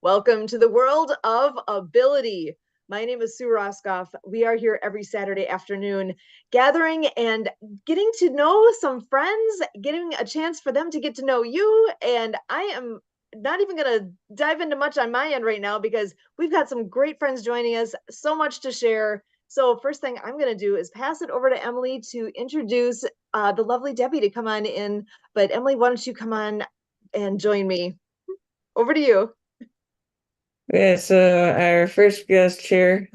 Welcome to the world of ability. My name is Sue Roskoff. We are here every Saturday afternoon gathering and getting to know some friends, getting a chance for them to get to know you. And I am not even going to dive into much on my end right now because we've got some great friends joining us, so much to share. So, first thing I'm going to do is pass it over to Emily to introduce the lovely Debbie to come on in. But, Emily, why don't you come on and join me? Over to you. Yeah, so our first guest here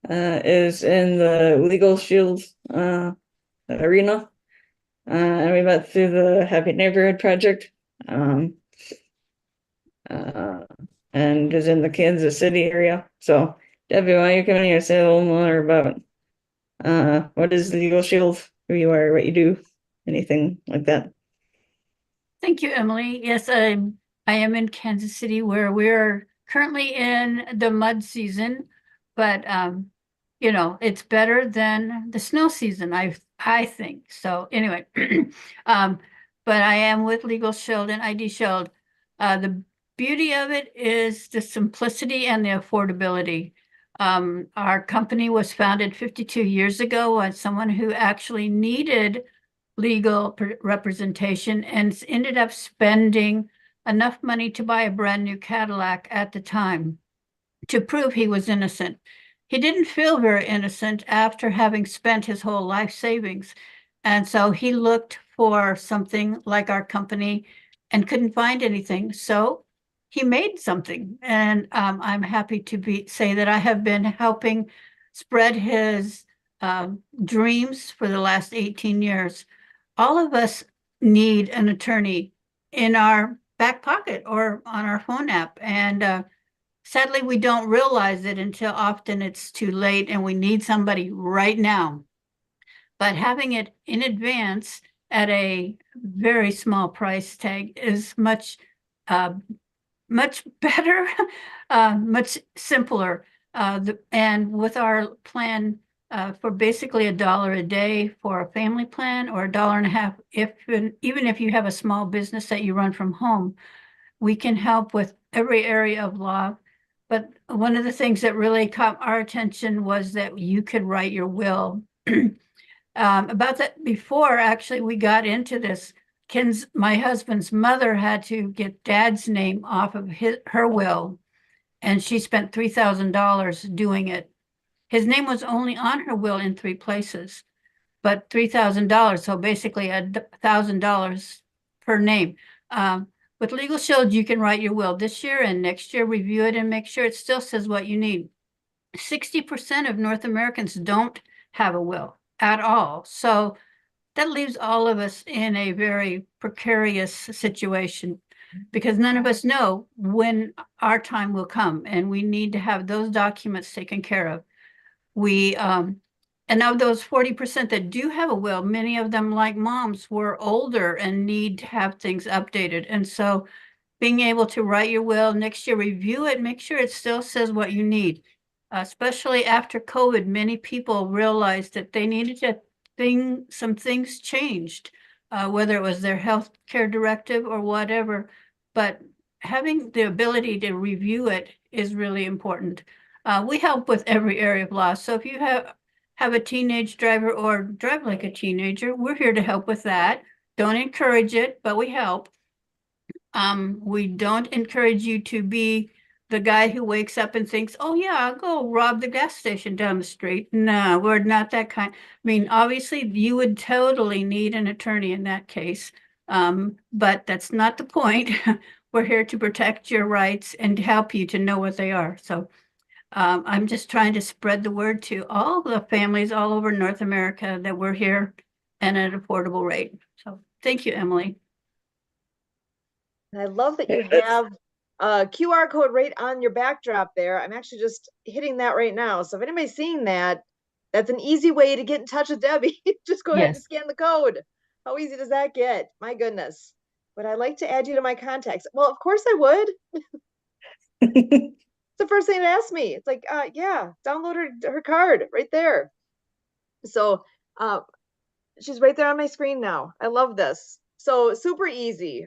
is in the Legal Shield arena, and we met through the Happy Neighborhood Project, um, uh, and is in the Kansas City area. So, Debbie, why don't you come in here and say a little more about what is Legal Shield, who you are, what you do, anything like that? Thank you, Emily. Yes, I am in Kansas City where we're currently in the mud season, but it's better than the snow season, I think. So anyway, um, but I am with Legal Shield and ID Shield. The beauty of it is the simplicity and the affordability. Our company was founded 52 years ago by someone who actually needed legal representation and ended up spending enough money to buy a brand new Cadillac at the time to prove he was innocent. He didn't feel very innocent after having spent his whole life savings. And so he looked for something like our company and couldn't find anything. So he made something. And I'm happy to say that I have been helping spread his dreams for the last 18 years. All of us need an attorney in our back pocket or on our phone app. And sadly, we don't realize it until often it's too late and we need somebody right now. But having it in advance at a very small price tag is uh, much better, much simpler. And with our plan for basically $1 a day for a family plan or $1.50, even if you have a small business that you run from home, we can help with every area of law. But one of the things that really caught our attention was that you could write your will. About that before actually we got into this, my husband's mother had to get dad's name off of her will, and she spent $3,000 doing it. His name was only on her will in 3 places, but $3,000, so basically $1,000 per name. With Legal Shield, you can write your will this year and next year, review it and make sure it still says what you need. 60% of North Americans don't have a will at all. So that leaves all of us in a very precarious situation because none of us know when our time will come, and we need to have those documents taken care of. We And of those 40% that do have a will, many of them, like moms, were older and need to have things updated. And so being able to write your will next year, review it, make sure it still says what you need. Especially after COVID, many people realized that they needed to some things changed, whether it was their health care directive or whatever. But having the ability to review it is really important. We help with every area of law. So if you have a teenage driver or drive like a teenager, we're here to help with that. Don't encourage it, but we help. We don't encourage you to be the guy who wakes up and thinks, oh yeah, I'll go rob the gas station down the street. No, we're not that kind. I mean, obviously you would totally need an attorney in that case. But that's not the point. We're here to protect your rights and help you to know what they are. So I'm just trying to spread the word to all the families all over North America that we're here and at an affordable rate. So thank you, Emily. And I love that Yeah, you have a QR code right on your backdrop there. I'm actually just hitting that right now. So if anybody's seeing that, that's an easy way to get in touch with Debbie. Just go ahead and Yes. scan the code. How easy does that get? My goodness. Would I like to add you to my contacts? Well, of course I would. that's It's the first thing it asked me. It's like, yeah, download her card right there. So she's right there on my screen now. I love this. So super easy.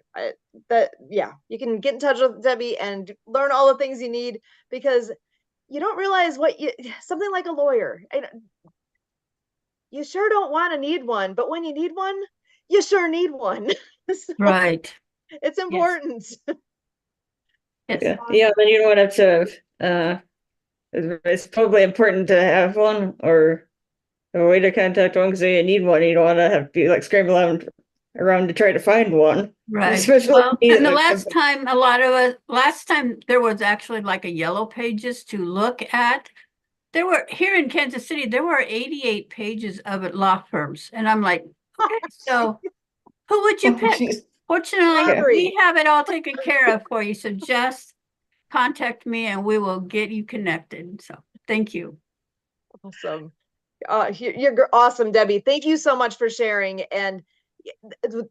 Yeah, you can get in touch with Debbie and learn all the things you need, because you don't realize something like a lawyer. You sure don't want to need one, but when you need one, you sure need one. So Right. it's important. Yes. Yeah, yeah, then you don't want to, it's probably important to have one or a way to contact one, because you need one. You don't want to have to be like scrambling around to try to find one. Right. Especially Well, me, and the like, last time, last time there was actually like a yellow pages to look at. There were, here in Kansas City, there were 88 pages of it, law firms. And I'm like, okay, so who would you oh, pick? geez. Fortunately, Hungry. we have it all taken care of for you. So just contact me and we will get you connected. So thank you. Awesome. You're awesome, Debbie. Thank you so much for sharing. And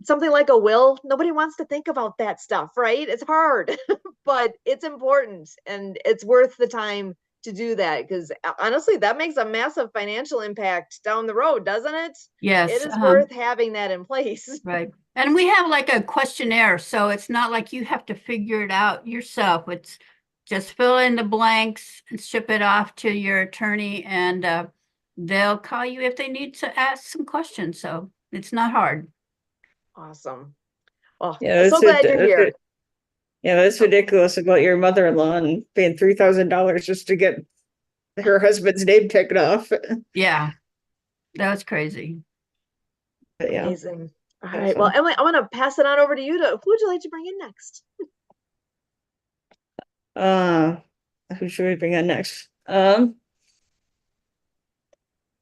something like a will, nobody wants to think about that stuff, right? It's hard, but it's important and it's worth the time to do that, because honestly, that makes a massive financial impact down the road, doesn't it? Yes. It is worth having that in place. Right. And we have like a questionnaire, so it's not like you have to figure it out yourself. It's just fill in the blanks and ship it off to your attorney, and they'll call you if they need to ask some questions. So it's not hard. Awesome. Oh, Yeah, I'm so glad you're here. Yeah, that's ridiculous about your mother-in-law and paying $3,000 just to get her husband's name taken off. Yeah, that was crazy. But yeah, Amazing. All right. Well, Emily, I want to pass it on over to you. Who would you like to bring in next? who should we bring on next? We're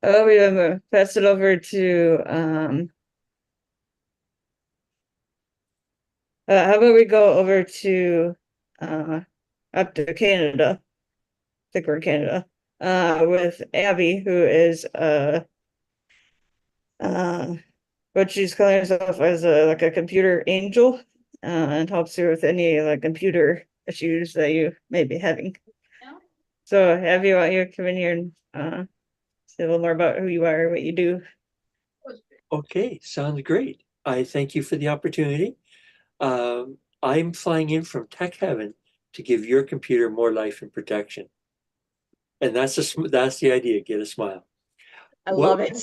gonna pass it over to how about we go over to up to Canada? I think we're in Canada. With Abby, who is what she's calling herself as like a computer angel, and helps you with any like computer issues that you may be having. So Abby, why don't you come in here and say a little more about who you are, what you do? Okay, sounds great. I thank you for the opportunity. I'm flying in from tech heaven to give your computer more life and protection. And that's the idea, get a smile. I love it.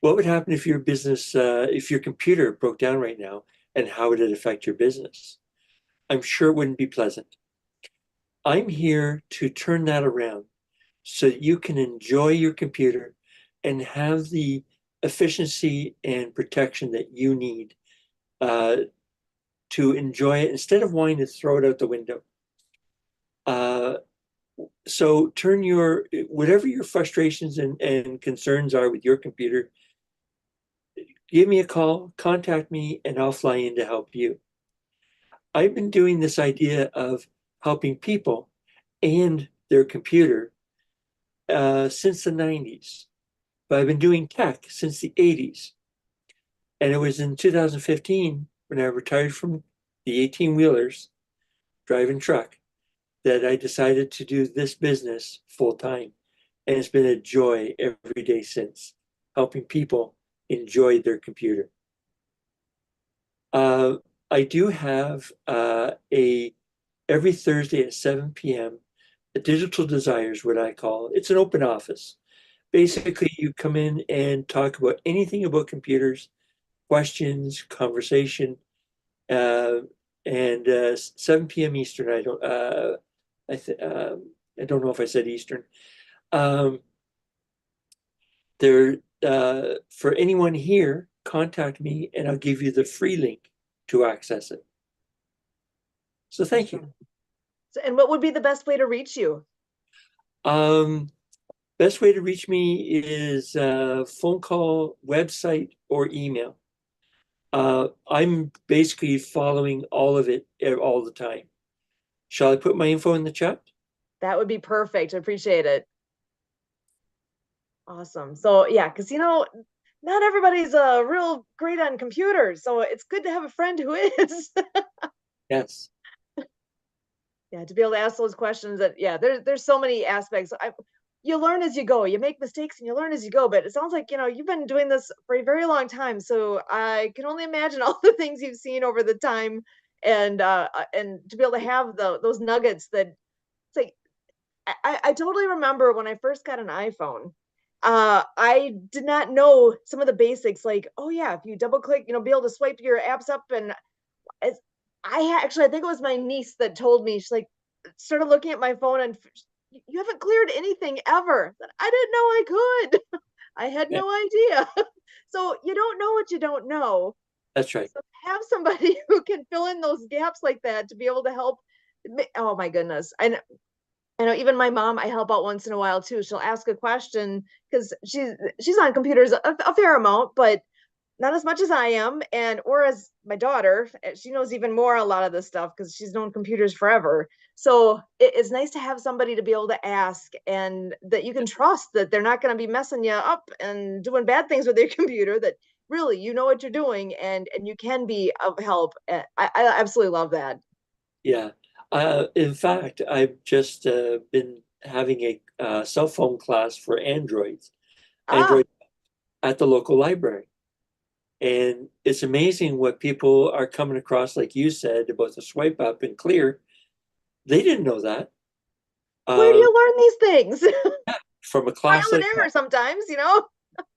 What would happen if your business, if your computer broke down right now, and how would it affect your business? I'm sure it wouldn't be pleasant. I'm here to turn that around so that you can enjoy your computer and have the efficiency and protection that you need to enjoy it instead of wanting to throw it out the window. So turn whatever your frustrations and concerns are with your computer, give me a call, contact me, and I'll fly in to help you. I've been doing this idea of helping people and their computer since the 90s, but I've been doing tech since the 80s. And it was in 2015 when I retired from the 18-wheelers, driving truck, that I decided to do this business full time. And it's been a joy every day since, helping people enjoy their computer. I do have every Thursday at 7 p.m., a Digital Desires, what I call. It's an open office. Basically, you come in and talk about anything about computers, questions, conversation, and 7 p.m. Eastern. I don't know if I said Eastern. For anyone here, contact me and I'll give you the free link to access it. So thank you. So, and what would be the best way to reach you? Best way to reach me is phone call, website, or email. I'm basically following all of it all the time. Shall I put my info in the chat? That would be perfect. I appreciate it. Awesome. So yeah, because not everybody's real great on computers, so it's good to have a friend who is. Yes. Yeah, to be able to ask those questions. There's so many aspects. you learn as you go. You make mistakes and you learn as you go. But it sounds like, you've been doing this for a very long time. So I can only imagine all the things you've seen over the time, and to be able to have those nuggets that it's like, I totally remember when I first got an iPhone. I did not know some of the basics, like, oh yeah, if you double click, be able to swipe your apps up. And it's, actually, I think it was my niece that told me, she's like, started looking at my phone, and you haven't cleared anything ever. I didn't know I could. I had Yeah. no idea. So you don't know what you don't know. That's right. So have somebody who can fill in those gaps like that to be able to help. Oh my goodness. I know even my mom, I help out once in a while too. She'll ask a question because she's on computers a fair amount, but not as much as I am, or as my daughter. She knows even more a lot of this stuff because she's known computers forever. So it's nice to have somebody to be able to ask, and that you can trust that they're not going to be messing you up and doing bad things with your computer. That really you know what you're doing, and you can be of help. I absolutely love that. Yeah. In fact, I've just been having a cell phone class for Ah, Android at the local library. And it's amazing what people are coming across, like you said, about the swipe up and clear. They didn't know that. where do Uh, you learn these things? from a Trial class and like error that. sometimes.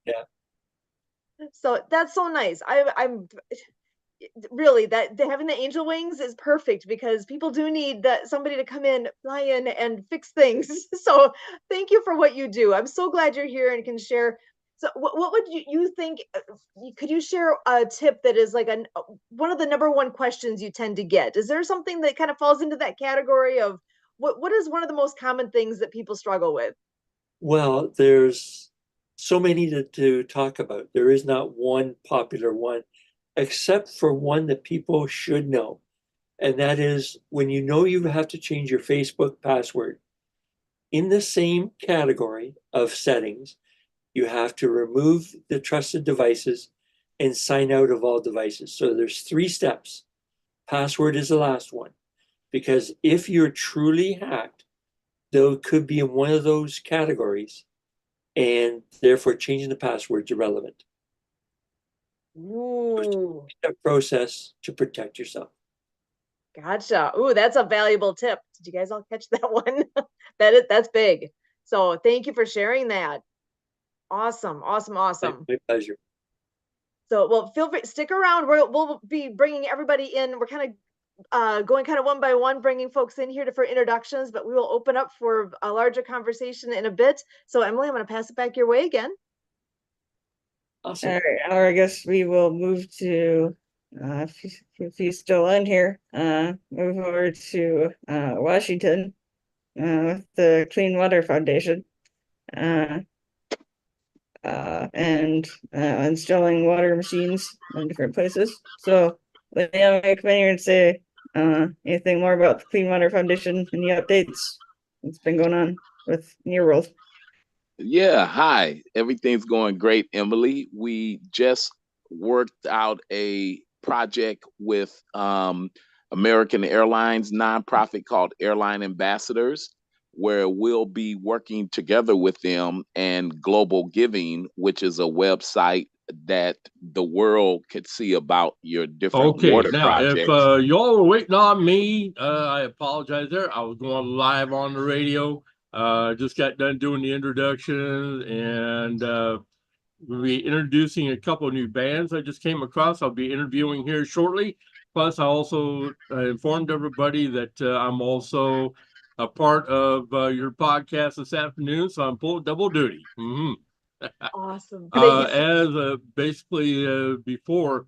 Yeah. So that's so nice. I'm really, that having the angel wings is perfect, because people do need that somebody to come in, fly in, and fix things. So thank you for what you do. I'm so glad you're here and can share. So what would you think? Could you share a tip that is like one of the number one questions you tend to get? Is there something that kind of falls into that category of what is one of the most common things that people struggle with? Well, there's so many to talk about. There is not one popular one, except for one that people should know. And that is when you know you have to change your Facebook password. In the same category of settings, you have to remove the trusted devices and sign out of all devices. So there's 3 steps. Password is the last one. Because if you're truly hacked, though it could be in one of those categories, and therefore changing the password is irrelevant. Ooh, That process to protect yourself. gotcha. Ooh, that's a valuable tip. Did you guys all catch that one? That's big. So thank you for sharing that. Awesome, awesome, awesome. My pleasure. So, well, feel free, stick around. We'll be bringing everybody in. We're kind of going kind of one by one, bringing folks in here for introductions, but we will open up for a larger conversation in a bit. So, Emily, I'm going to pass it back your way again. Awesome. All right, or I guess we will move to, if he's still in here, move over to Washington with the Clean Water Foundation, and installing water machines in different places. So, Liam, come in here and say anything more about the Clean Water Foundation and the updates that's been going on with in your world. Yeah, hi. Everything's going great, Emily. We just worked out a project with American Airlines nonprofit called Airline Ambassadors, where we'll be working together with them and Global Giving, which is a website that the world could see about your different Okay, water now projects. if y'all were waiting on me, I apologize there. I was going live on the radio. Just got done doing the introduction, and we'll be introducing a couple of new bands I just came across. I'll be interviewing here shortly. Plus, I also informed everybody that I'm also a part of your podcast this afternoon, so I'm full double duty. Awesome. Thanks. Basically before,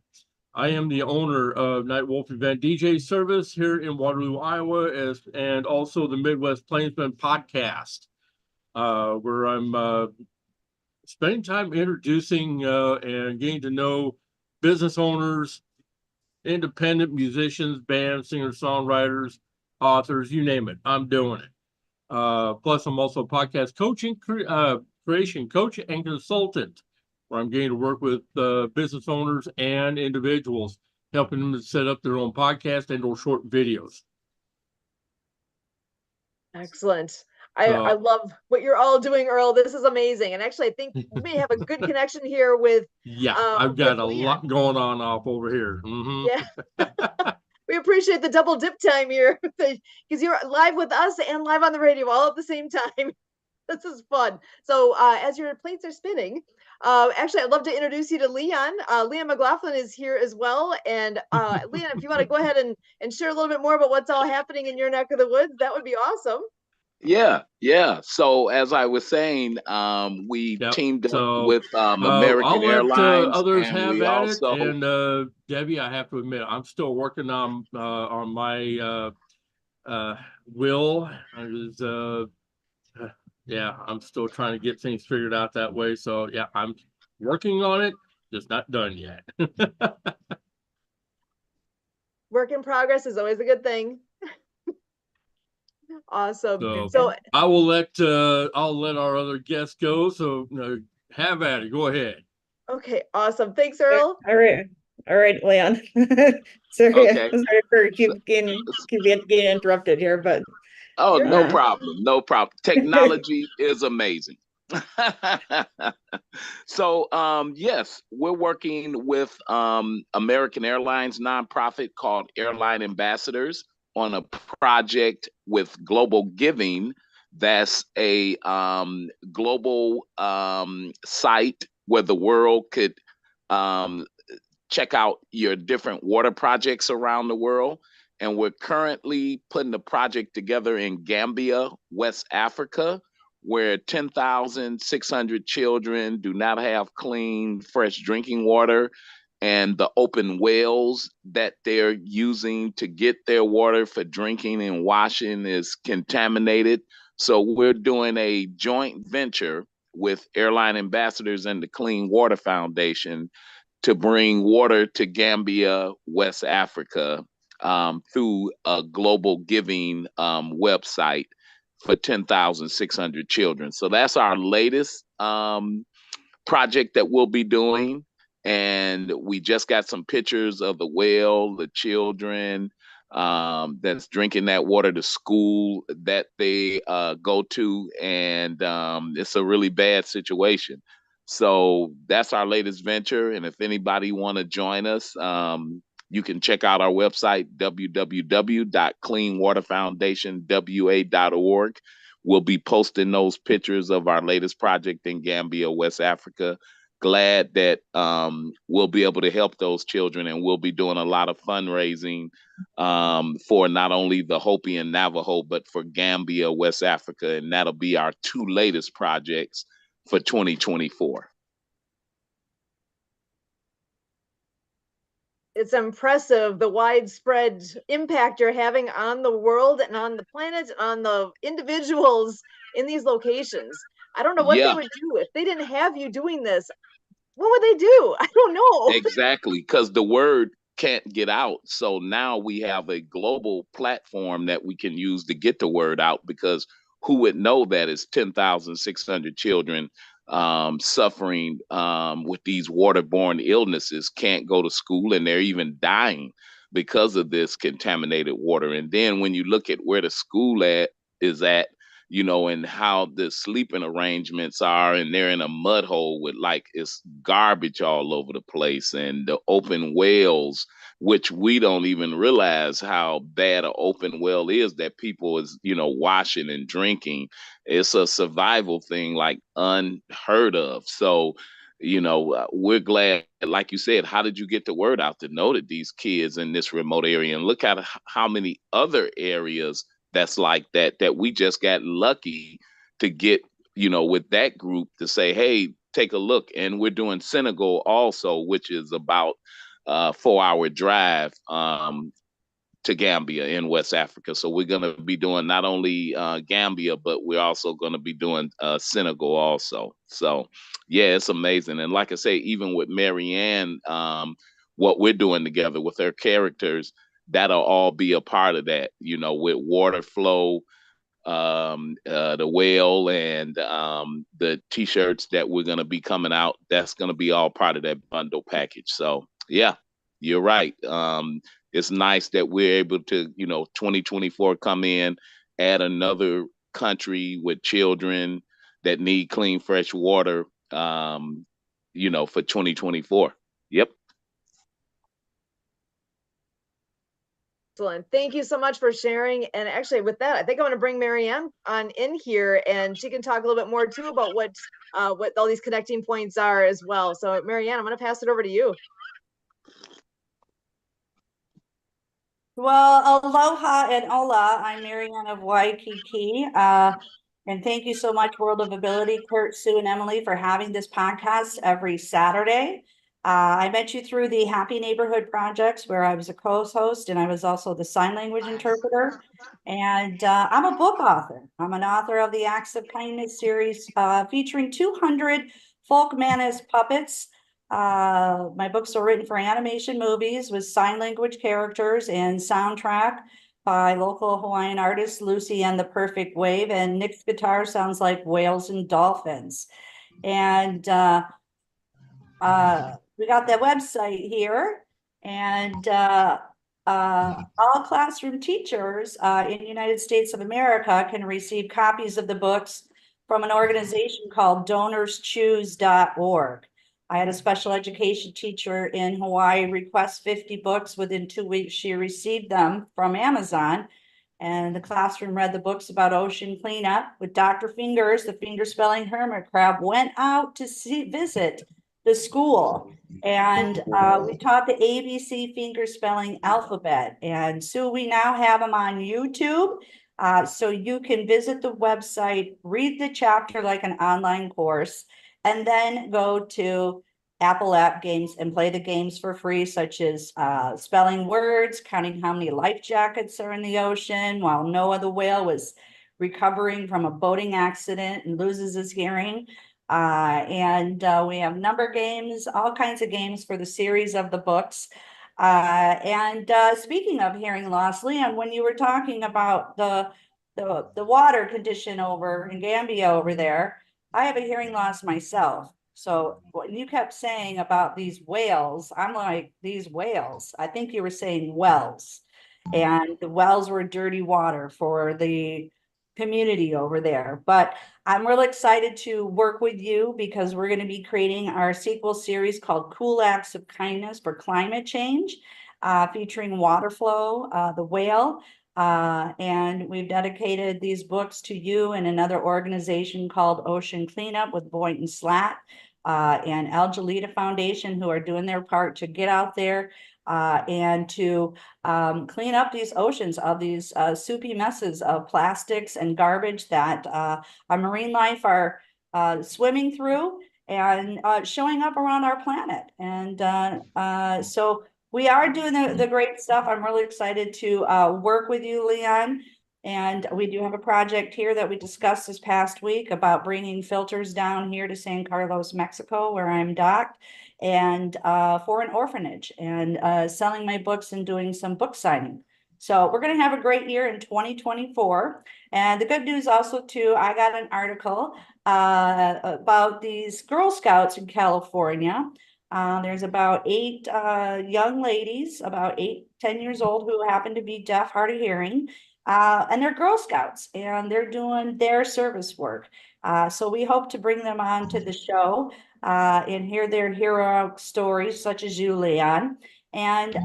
I am the owner of Night Wolf Event DJ Service here in Waterloo, Iowa, and also the Midwest Plainsman podcast, where I'm spending time introducing and getting to know business owners, independent musicians, bands, singers, songwriters, authors, you name it. I'm doing it. Plus, I'm also a podcast coaching, creation coach and consultant, where I'm getting to work with business owners and individuals, helping them to set up their own podcast and or short videos. Excellent. I love what you're all doing, Earl. This is amazing. And actually, I think we may have a good connection here with Yeah, I've got a Leanne. lot going on off over here. Mhm. Yeah. We appreciate the double dip time here because you're live with us and live on the radio all at the same time. This is fun. So as your plates are spinning, actually, I'd love to introduce you to Leon. Leon McLaughlin is here as well. And Leon, if you want to go ahead and share a little bit more about what's all happening in your neck of the woods, that would be awesome. Yeah. So as I was saying, we Yep. teamed up So, with American I'll let Airlines, others and have we at it. also And Debbie, I have to admit, I'm still working on my will. Yeah, I'm still trying to get things figured out that way. So yeah, I'm working on it, just not done yet. Work in progress is always a good thing. Awesome. So I'll let our other guests go. So have at it. Go ahead. Okay, awesome. Thanks, Earl. All right, Leon. Sorry, Okay. sorry for keep getting interrupted here, but Oh, You're no good. problem. No problem. Technology is amazing. So, yes, we're working with American Airlines nonprofit called Airline Ambassadors on a project with Global Giving. That's a global site where the world could um, check out your different water projects around the world. And we're currently putting the project together in Gambia, West Africa, where 10,600 children do not have clean, fresh drinking water. And the open wells that they're using to get their water for drinking and washing is contaminated. So we're doing a joint venture with Airline Ambassadors and the Clean Water Foundation to bring water to Gambia, West Africa, through a global giving website for 10,600 children. So that's our latest project that we'll be doing. And we just got some pictures of the well, the children that's drinking that water, to school that they go to. And it's a really bad situation. So that's our latest venture. And if anybody want to join us, you can check out our website, www.cleanwaterfoundationwa.org. We'll be posting those pictures of our latest project in Gambia, West Africa. Glad that we'll be able to help those children, and we'll be doing a lot of fundraising for not only the Hopi and Navajo, but for Gambia, West Africa. And that'll be our two latest projects for 2024. It's impressive the widespread impact you're having on the world and on the planet and on the individuals in these locations. I don't know what they would do if they didn't have you doing this. What would they do? I don't know. Exactly, because the word can't get out. So now we have a global platform that we can use to get the word out, because who would know that it's 10,600 children suffering with these waterborne illnesses, can't go to school, and they're even dying because of this contaminated water. And then when you look at where the school is at, and how the sleeping arrangements are, and they're in a mud hole with it's garbage all over the place, and the open wells, which we don't even realize how bad an open well is that people is, washing and drinking. It's a survival thing unheard of. So, we're glad, like you said, how did you get the word out to know that these kids in this remote area? And look at how many other areas that's like that we just got lucky to get, with that group to say, hey, take a look. And we're doing Senegal also, which is about a 4-hour drive to Gambia in West Africa. So we're going to be doing not only Gambia, but we're also going to be doing Senegal also. So yeah, it's amazing. And like I say, even with Marianne, what we're doing together with her characters, that'll all be a part of that, with water flow, the whale, and the t-shirts that we're going to be coming out. That's going to be all part of that bundle package. So yeah, you're right. It's nice that we're able to, 2024 come in, add another country with children that need clean, fresh water, for 2024. Yep. Excellent. Thank you so much for sharing. And actually, with that, I think I'm going to bring Marianne on in here, and she can talk a little bit more too about what all these connecting points are as well. So, Marianne, I'm going to pass it over to you. Well, aloha and hola. I'm Marianne of Waikiki. And thank you so much, World of Ability, Kurt, Sue, and Emily, for having this podcast every Saturday. I met you through the Happy Neighborhood Projects, where I was a co-host, and I was also the sign language interpreter. And I'm a book author. I'm an author of the Acts of Kindness series, featuring 200 folk manus puppets. My books are written for animation movies with sign language characters and soundtrack by local Hawaiian artist Lucy and the Perfect Wave. And Nick's guitar sounds like whales and dolphins. And we got the website here, and all classroom teachers in the United States of America can receive copies of the books from an organization called DonorsChoose.org. I had a special education teacher in Hawaii request 50 books. Within 2 weeks, she received them from Amazon. And the classroom read the books about ocean cleanup with Dr. Fingers, the finger spelling hermit crab, went out to visit the school. And we taught the ABC finger spelling alphabet. And so we now have them on YouTube. So you can visit the website, read the chapter like an online course, and then go to Apple App Games and play the games for free, such as spelling words, counting how many life jackets are in the ocean while Noah the whale was recovering from a boating accident and loses his hearing. And we have number games, all kinds of games for the series of the books. And speaking of hearing loss, Leon, when you were talking about the water condition over in Gambia over there, I have a hearing loss myself. So what you kept saying about these whales, I'm like, these whales, I think you were saying wells, and the wells were dirty water for the community over there. But I'm really excited to work with you because we're going to be creating our sequel series called Cool Acts of Kindness for Climate Change, featuring Waterflow, the whale. And we've dedicated these books to you and another organization called Ocean Cleanup with Boynton Slat and Al Jalita Foundation, who are doing their part to get out there and to clean up these oceans of these soupy messes of plastics and garbage that our marine life are swimming through and showing up around our planet. And so we are doing the great stuff. I'm really excited to work with you, Leon. And we do have a project here that we discussed this past week about bringing filters down here to San Carlos, Mexico, where I'm docked, and for an orphanage, and selling my books and doing some book signing. So we're going to have a great year in 2024. And the good news also too, I got an article about these Girl Scouts in California. There's about 8 young ladies, about 10 years old, who happen to be deaf, hard of hearing. And they're Girl Scouts, and they're doing their service work. So we hope to bring them on to the show and hear their hero stories, such as you, Leon. And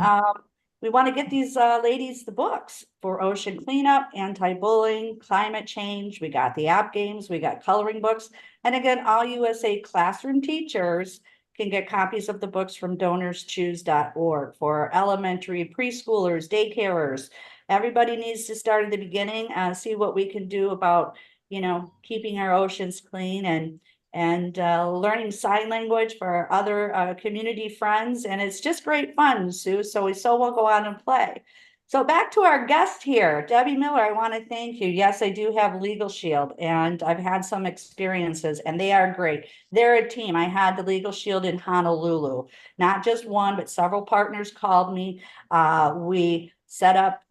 we want to get these ladies the books for ocean cleanup, anti-bullying, climate change. We got the app games, we got coloring books. And again, all USA classroom teachers can get copies of the books from DonorsChoose.org for elementary, preschoolers, daycarers. Everybody needs to start at the beginning and see what we can do about, keeping our oceans clean and learning sign language for our other community friends. And it's just great fun, Sue. So we'll go out and play. So back to our guest here, Debbie Miller, I want to thank you. Yes, I do have Legal Shield, and I've had some experiences, and they are great. They're a team. I had the Legal Shield in Honolulu, not just one, but several partners called me. We set up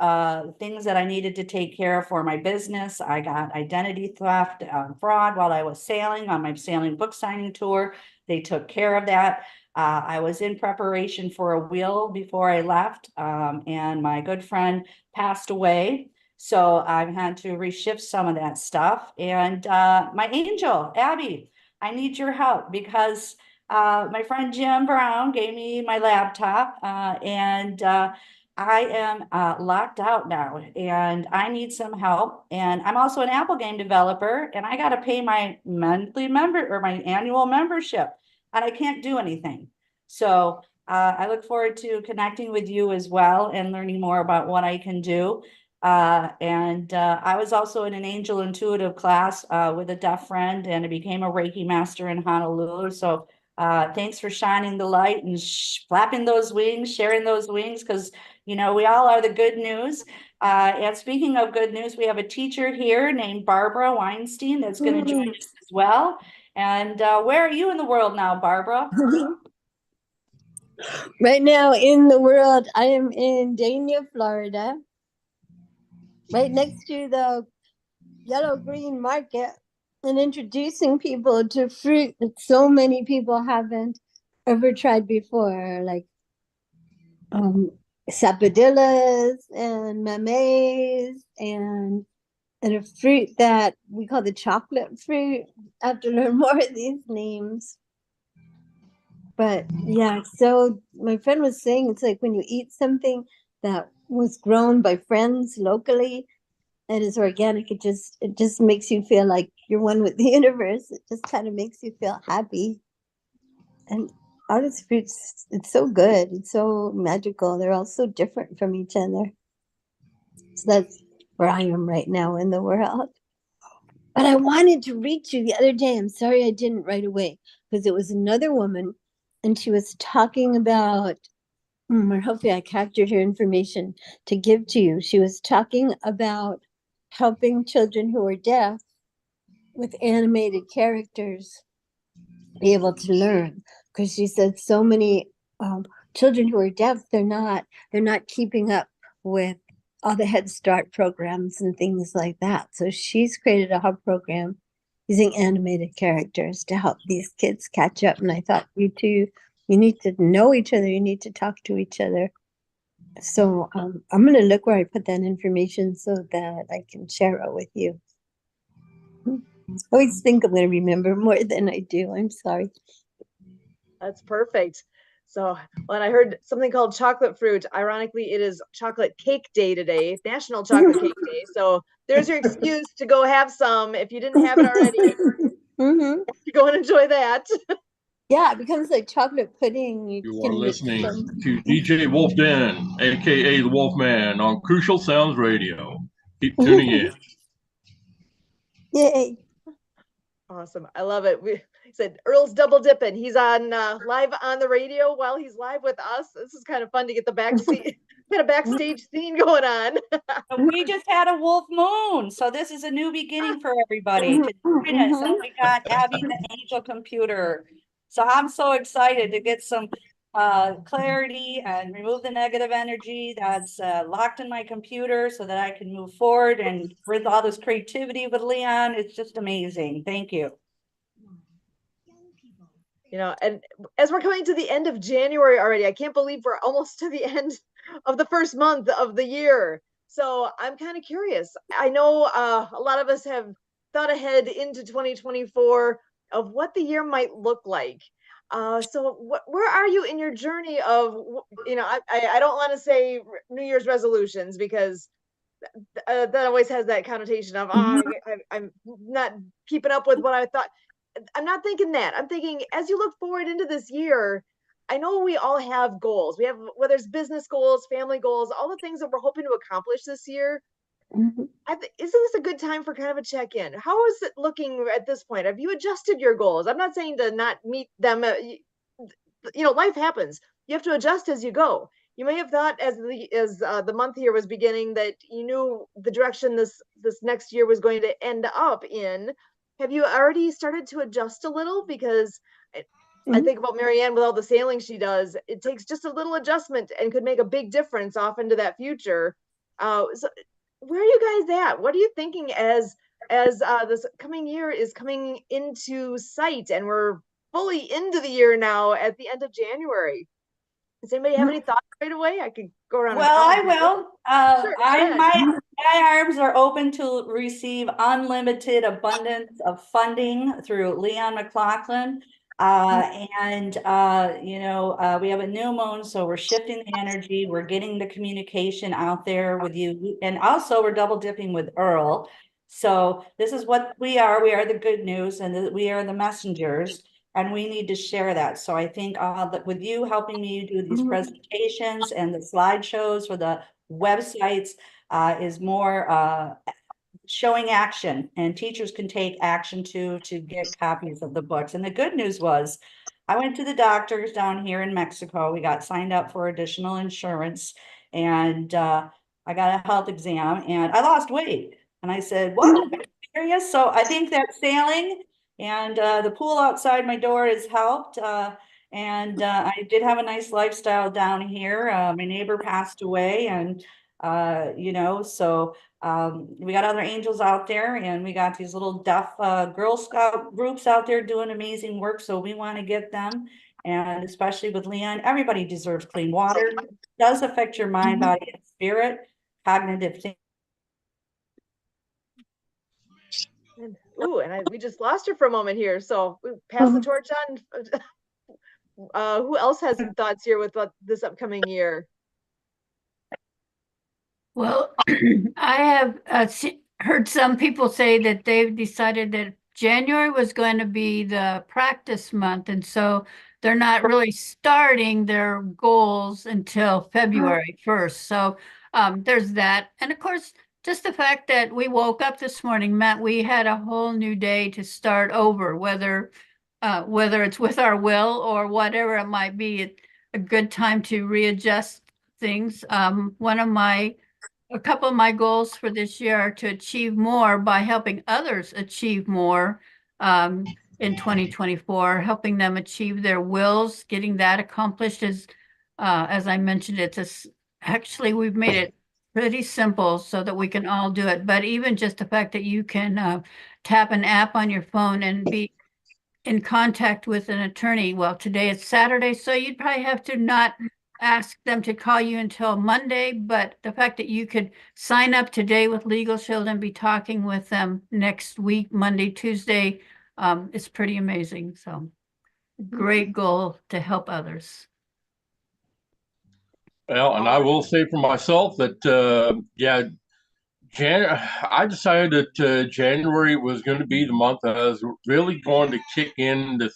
things that I needed to take care of for my business. I got identity theft, fraud while I was sailing on my sailing book signing tour. They took care of that. I was in preparation for a will before I left, and my good friend passed away. So I've had to reshift some of that stuff. And my angel, Abby, I need your help because my friend Jim Brown gave me my laptop and I am locked out now and I need some help. And I'm also an Apple game developer and I got to pay my monthly member or my annual membership and I can't do anything. So I look forward to connecting with you as well and learning more about what I can do. I was also in an angel intuitive class with a deaf friend and I became a Reiki master in Honolulu. So thanks for shining the light and flapping those wings, sharing those wings, because, you know, we all are the good news. And speaking of good news, we have a teacher here named Barbara Weinstein that's going to join us as well. And where are you in the world now, Barbara? Right now in the world, I am in Dania, Florida, right next to the Yellow Green Market, and introducing people to fruit that so many people haven't ever tried before, like sapodillas and mamey and a fruit that we call the chocolate fruit. I have to learn more of these names. But yeah, so my friend was saying it's like when you eat something that was grown by friends locally and is organic, it just makes you feel like you're one with the universe. It just kind of makes you feel happy. And all these fruits, it's so good. It's so magical. They're all so different from each other. So that's where I am right now in the world. But I wanted to reach you the other day. I'm sorry I didn't right away because it was another woman and she was talking about, or hopefully I captured her information to give to you. She was talking about helping children who are deaf with animated characters be able to learn. Because she said so many children who are deaf, they're not keeping up with all the Head Start programs and things like that. So she's created a hub program using animated characters to help these kids catch up. And I thought you two, you need to know each other. You need to talk to each other. So I'm going to look where I put that information so that I can share it with you. I always think I'm going to remember more than I do. I'm sorry. That's perfect. So when I heard something called chocolate fruit, ironically, it is chocolate cake day today, National Chocolate Cake Day. So there's your excuse to go have some if you didn't have it already. Go and enjoy that. Yeah, it becomes like chocolate pudding. You are listening to DJ Wolfden, aka the Wolfman, on Crucial Sounds Radio. Keep tuning in. Yay. Awesome. I love it. We said Earl's double dipping. He's on live on the radio while he's live with us. This is kind of fun to get the backstage scene going on. We just had a wolf moon, so this is a new beginning for everybody. So we got Abby the Angel Computer. So I'm so excited to get some clarity and remove the negative energy that's locked in my computer so that I can move forward and with all this creativity with Leon. It's just amazing. Thank you. You know, and as we're coming to the end of January already, I can't believe we're almost to the end of the first month of the year. So I'm kind of curious. I know a lot of us have thought ahead into 2024 of what the year might look like. So where are you in your journey of, you know, I don't want to say New Year's resolutions because that always has that connotation of, I'm not keeping up with what I thought. I'm not thinking that. I'm thinking as you look forward into this year, I know we all have goals. We have, whether it's business goals, family goals, all the things that we're hoping to accomplish this year. Isn't this a good time for kind of a check-in? How is it looking at this point? Have you adjusted your goals? I'm not saying to not meet them. You know, life happens. You have to adjust as you go. You may have thought as the month here was beginning that you knew the direction this next year was going to end up in. Have you already started to adjust a little? Because I think about Marianne with all the sailing she does. It takes just a little adjustment and could make a big difference off into that future. So where are you guys at? What are you thinking as this coming year is coming into sight and we're fully into the year now at the end of January? Does anybody have any thoughts right away? I could go around. Well, I will. Sure, I My arms are open to receive unlimited abundance of funding through Leon McLaughlin. We have a new moon, so we're shifting the energy. We're getting the communication out there with you. And also we're double dipping with Earl. So this is what we are. We are the good news and we are the messengers. And we need to share that. So I think that with you helping me do these presentations and the slideshows for the websites is more showing action, and teachers can take action to get copies of the books. And the good news was I went to the doctors down here in Mexico. We got signed up for additional insurance, and I got a health exam and I lost weight. And I said, what? Are you serious? So I think that sailing and the pool outside my door has helped. I did have a nice lifestyle down here. My neighbor passed away, and we got other angels out there, and we got these little deaf Girl Scout groups out there doing amazing work. So we want to get them. And especially with Leon, everybody deserves clean water. It does affect your mind, body, and spirit, cognitive thinking. We just lost her for a moment here. So we pass the torch on. Who else has some thoughts here with this upcoming year? Well, I have heard some people say that they've decided that January was going to be the practice month, and so they're not really starting their goals until February 1st. So there's that. And of course, just the fact that we woke up this morning meant we had a whole new day to start over, whether it's with our will or whatever it might be. A good time to readjust things. A couple of my goals for this year are to achieve more by helping others achieve more in 2024, helping them achieve their wills, getting that accomplished. As I mentioned, actually we've made it pretty simple so that we can all do it. But even just the fact that you can tap an app on your phone and be in contact with an attorney. Well, today it's Saturday, so you'd probably have to not ask them to call you until Monday, but the fact that you could sign up today with Legal Shield and be talking with them next week, Monday, Tuesday, is pretty amazing. So great goal to help others. Well, and I will say for myself that, I decided that January was going to be the month that I was really going to kick in the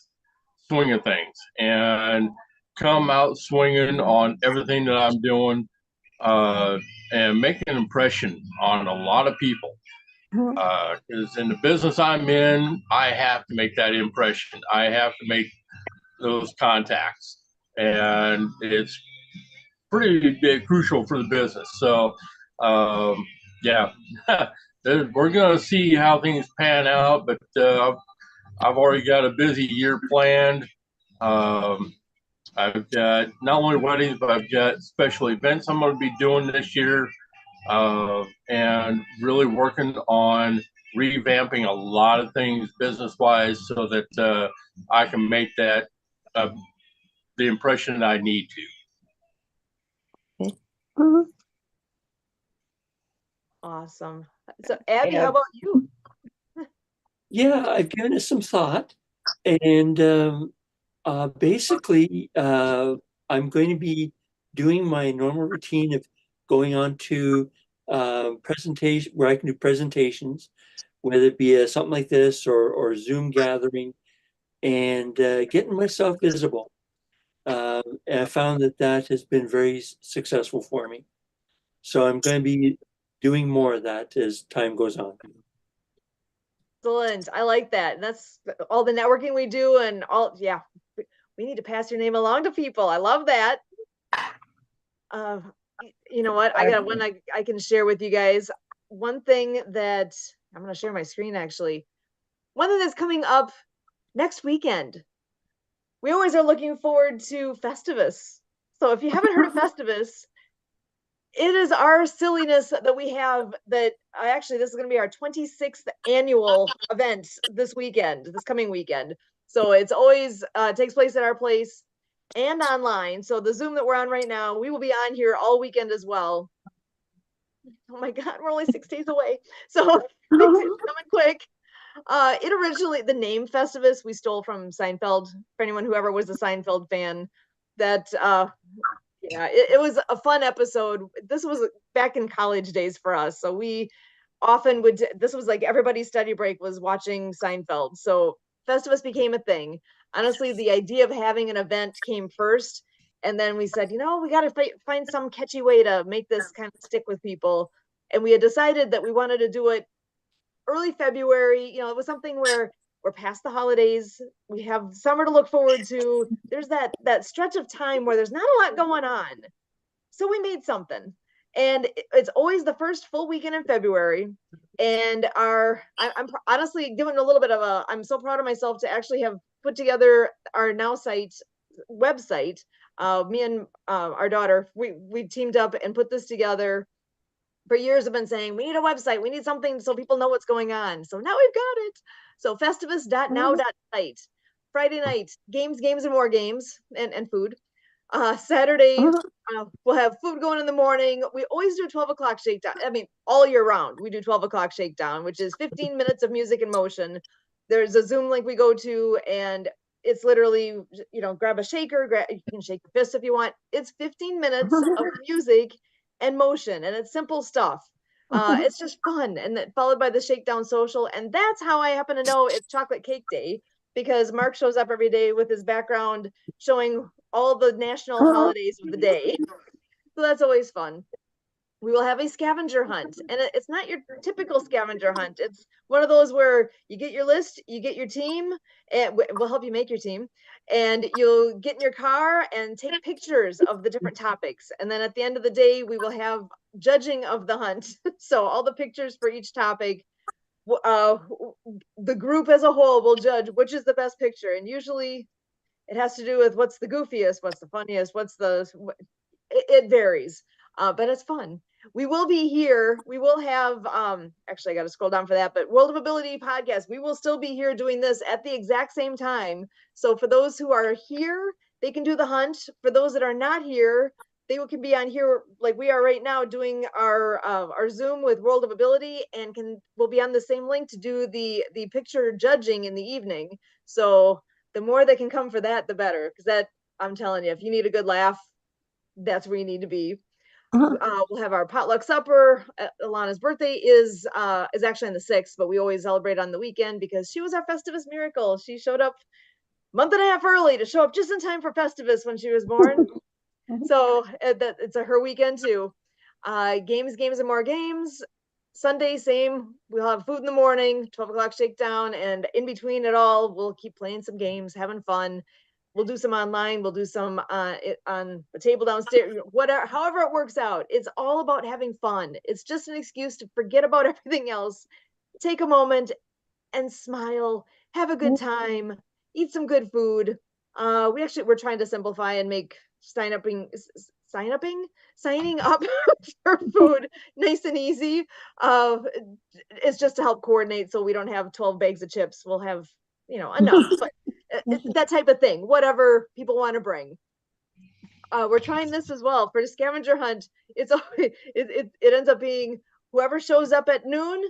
swing of things and come out swinging on everything that I'm doing and make an impression on a lot of people. Because in the business I'm in, I have to make that impression. I have to make those contacts. And it's pretty crucial for the business. So, we're going to see how things pan out, but I've already got a busy year planned. I've got not only weddings, but I've got special events I'm going to be doing this year, and really working on revamping a lot of things business-wise so that I can make that the impression I need to. Awesome. So Abby, how about you? Yeah, I've given it some thought, and basically, I'm going to be doing my normal routine of going on to presentation where I can do presentations, whether it be something like this or Zoom gathering, and getting myself visible. And I found that has been very successful for me. So I'm going to be doing more of that as time goes on. Excellent. I like that. And that's all the networking we do and we need to pass your name along to people. I love that. You know what? I got one I can share with you guys. One thing that I'm going to share my screen actually. One thing that's coming up next weekend. We always are looking forward to Festivus. So if you haven't heard of Festivus, it is our silliness that we have this is going to be our 26th annual event this coming weekend. So it's always takes place at our place and online. So the Zoom that we're on right now, we will be on here all weekend as well. Oh my God, we're only 6 days away. So it's coming quick. It originally, the name Festivus, we stole from Seinfeld. For anyone who ever was a Seinfeld fan, that yeah, it was a fun episode. This was back in college days for us. So we often would, this was like everybody's study break was watching Seinfeld. So Festivus became a thing. Honestly, the idea of having an event came first. And then we said, you know, we got to find some catchy way to make this kind of stick with people. And we had decided that we wanted to do it early February. You know, it was something where we're past the holidays. We have summer to look forward to. There's that stretch of time where there's not a lot going on. So we made something. And it's always the first full weekend in February. And I'm honestly giving a little bit of I'm so proud of myself to actually have put together our Now site website. Me and our daughter, we teamed up and put this together. For years have been saying, we need a website. We need something so people know what's going on. So now we've got it. So festivus.now.site. Friday night, games, and more games and food. Saturday, we'll have food going in the morning. We always do a 12 o'clock shakedown. I mean, all year round, we do 12 o'clock shakedown, which is 15 minutes of music in motion. There's a Zoom link we go to, and it's literally, you know, grab a shaker, you can shake your fist if you want. It's 15 minutes of music and motion, and it's simple stuff. It's just fun, and then followed by the shakedown social. And that's how I happen to know it's chocolate cake day, because Mark shows up every day with his background showing all the national holidays of the day. So that's always fun. We will have a scavenger hunt, and it's not your typical scavenger hunt. It's one of those where you get your list, you get your team, and we'll help you make your team, and you'll get in your car and take pictures of the different topics. And then at the end of the day, we will have judging of the hunt. So all the pictures for each topic, the group as a whole will judge which is the best picture. And usually it has to do with what's the goofiest, what's the funniest, it varies. But it's fun. We will be here. We will have, actually I got to scroll down for that, but World of Ability podcast, we will still be here doing this at the exact same time. So for those who are here, they can do the hunt. For those that are not here, they can be on here like we are right now doing our Zoom with World of Ability, and will be on the same link to do the picture judging in the evening. So the more that can come for that, the better. Because that, I'm telling you, if you need a good laugh, that's where you need to be. We'll have our potluck supper. Alana's birthday is actually on the 6th, but we always celebrate on the weekend because she was our Festivus miracle. She showed up a month and a half early to show up just in time for Festivus when she was born. So it's her weekend too. Games, and more games. Sunday, same. We'll have food in the morning, 12 o'clock shakedown, and in between it all, we'll keep playing some games, having fun. We'll do some online. We'll do some on the table downstairs, whatever, however it works out. It's all about having fun. It's just an excuse to forget about everything else. Take a moment and smile, have a good time, eat some good food. We're trying to simplify and make signing up for food nice and easy. It's just to help coordinate so we don't have 12 bags of chips. We'll have, enough, but that type of thing, whatever people want to bring. We're trying this as well for the scavenger hunt. It ends up being whoever shows up at noon,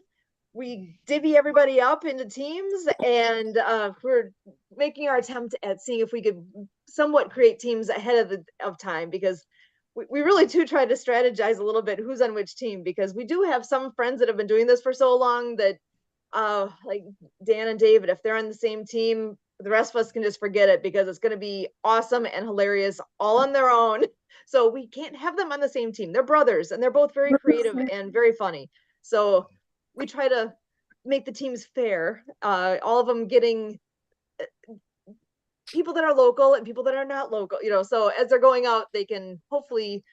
we divvy everybody up into teams, and we're making our attempt at seeing if we could somewhat create teams ahead of time, because we really do try to strategize a little bit who's on which team, because we do have some friends that have been doing this for so long that like Dan and David, if they're on the same team, the rest of us can just forget it, because it's going to be awesome and hilarious all on their own. So we can't have them on the same team. They're brothers, and they're both very creative and very funny. So we try to make the teams fair, all of them getting people that are local and people that are not local, so as they're going out, they can hopefully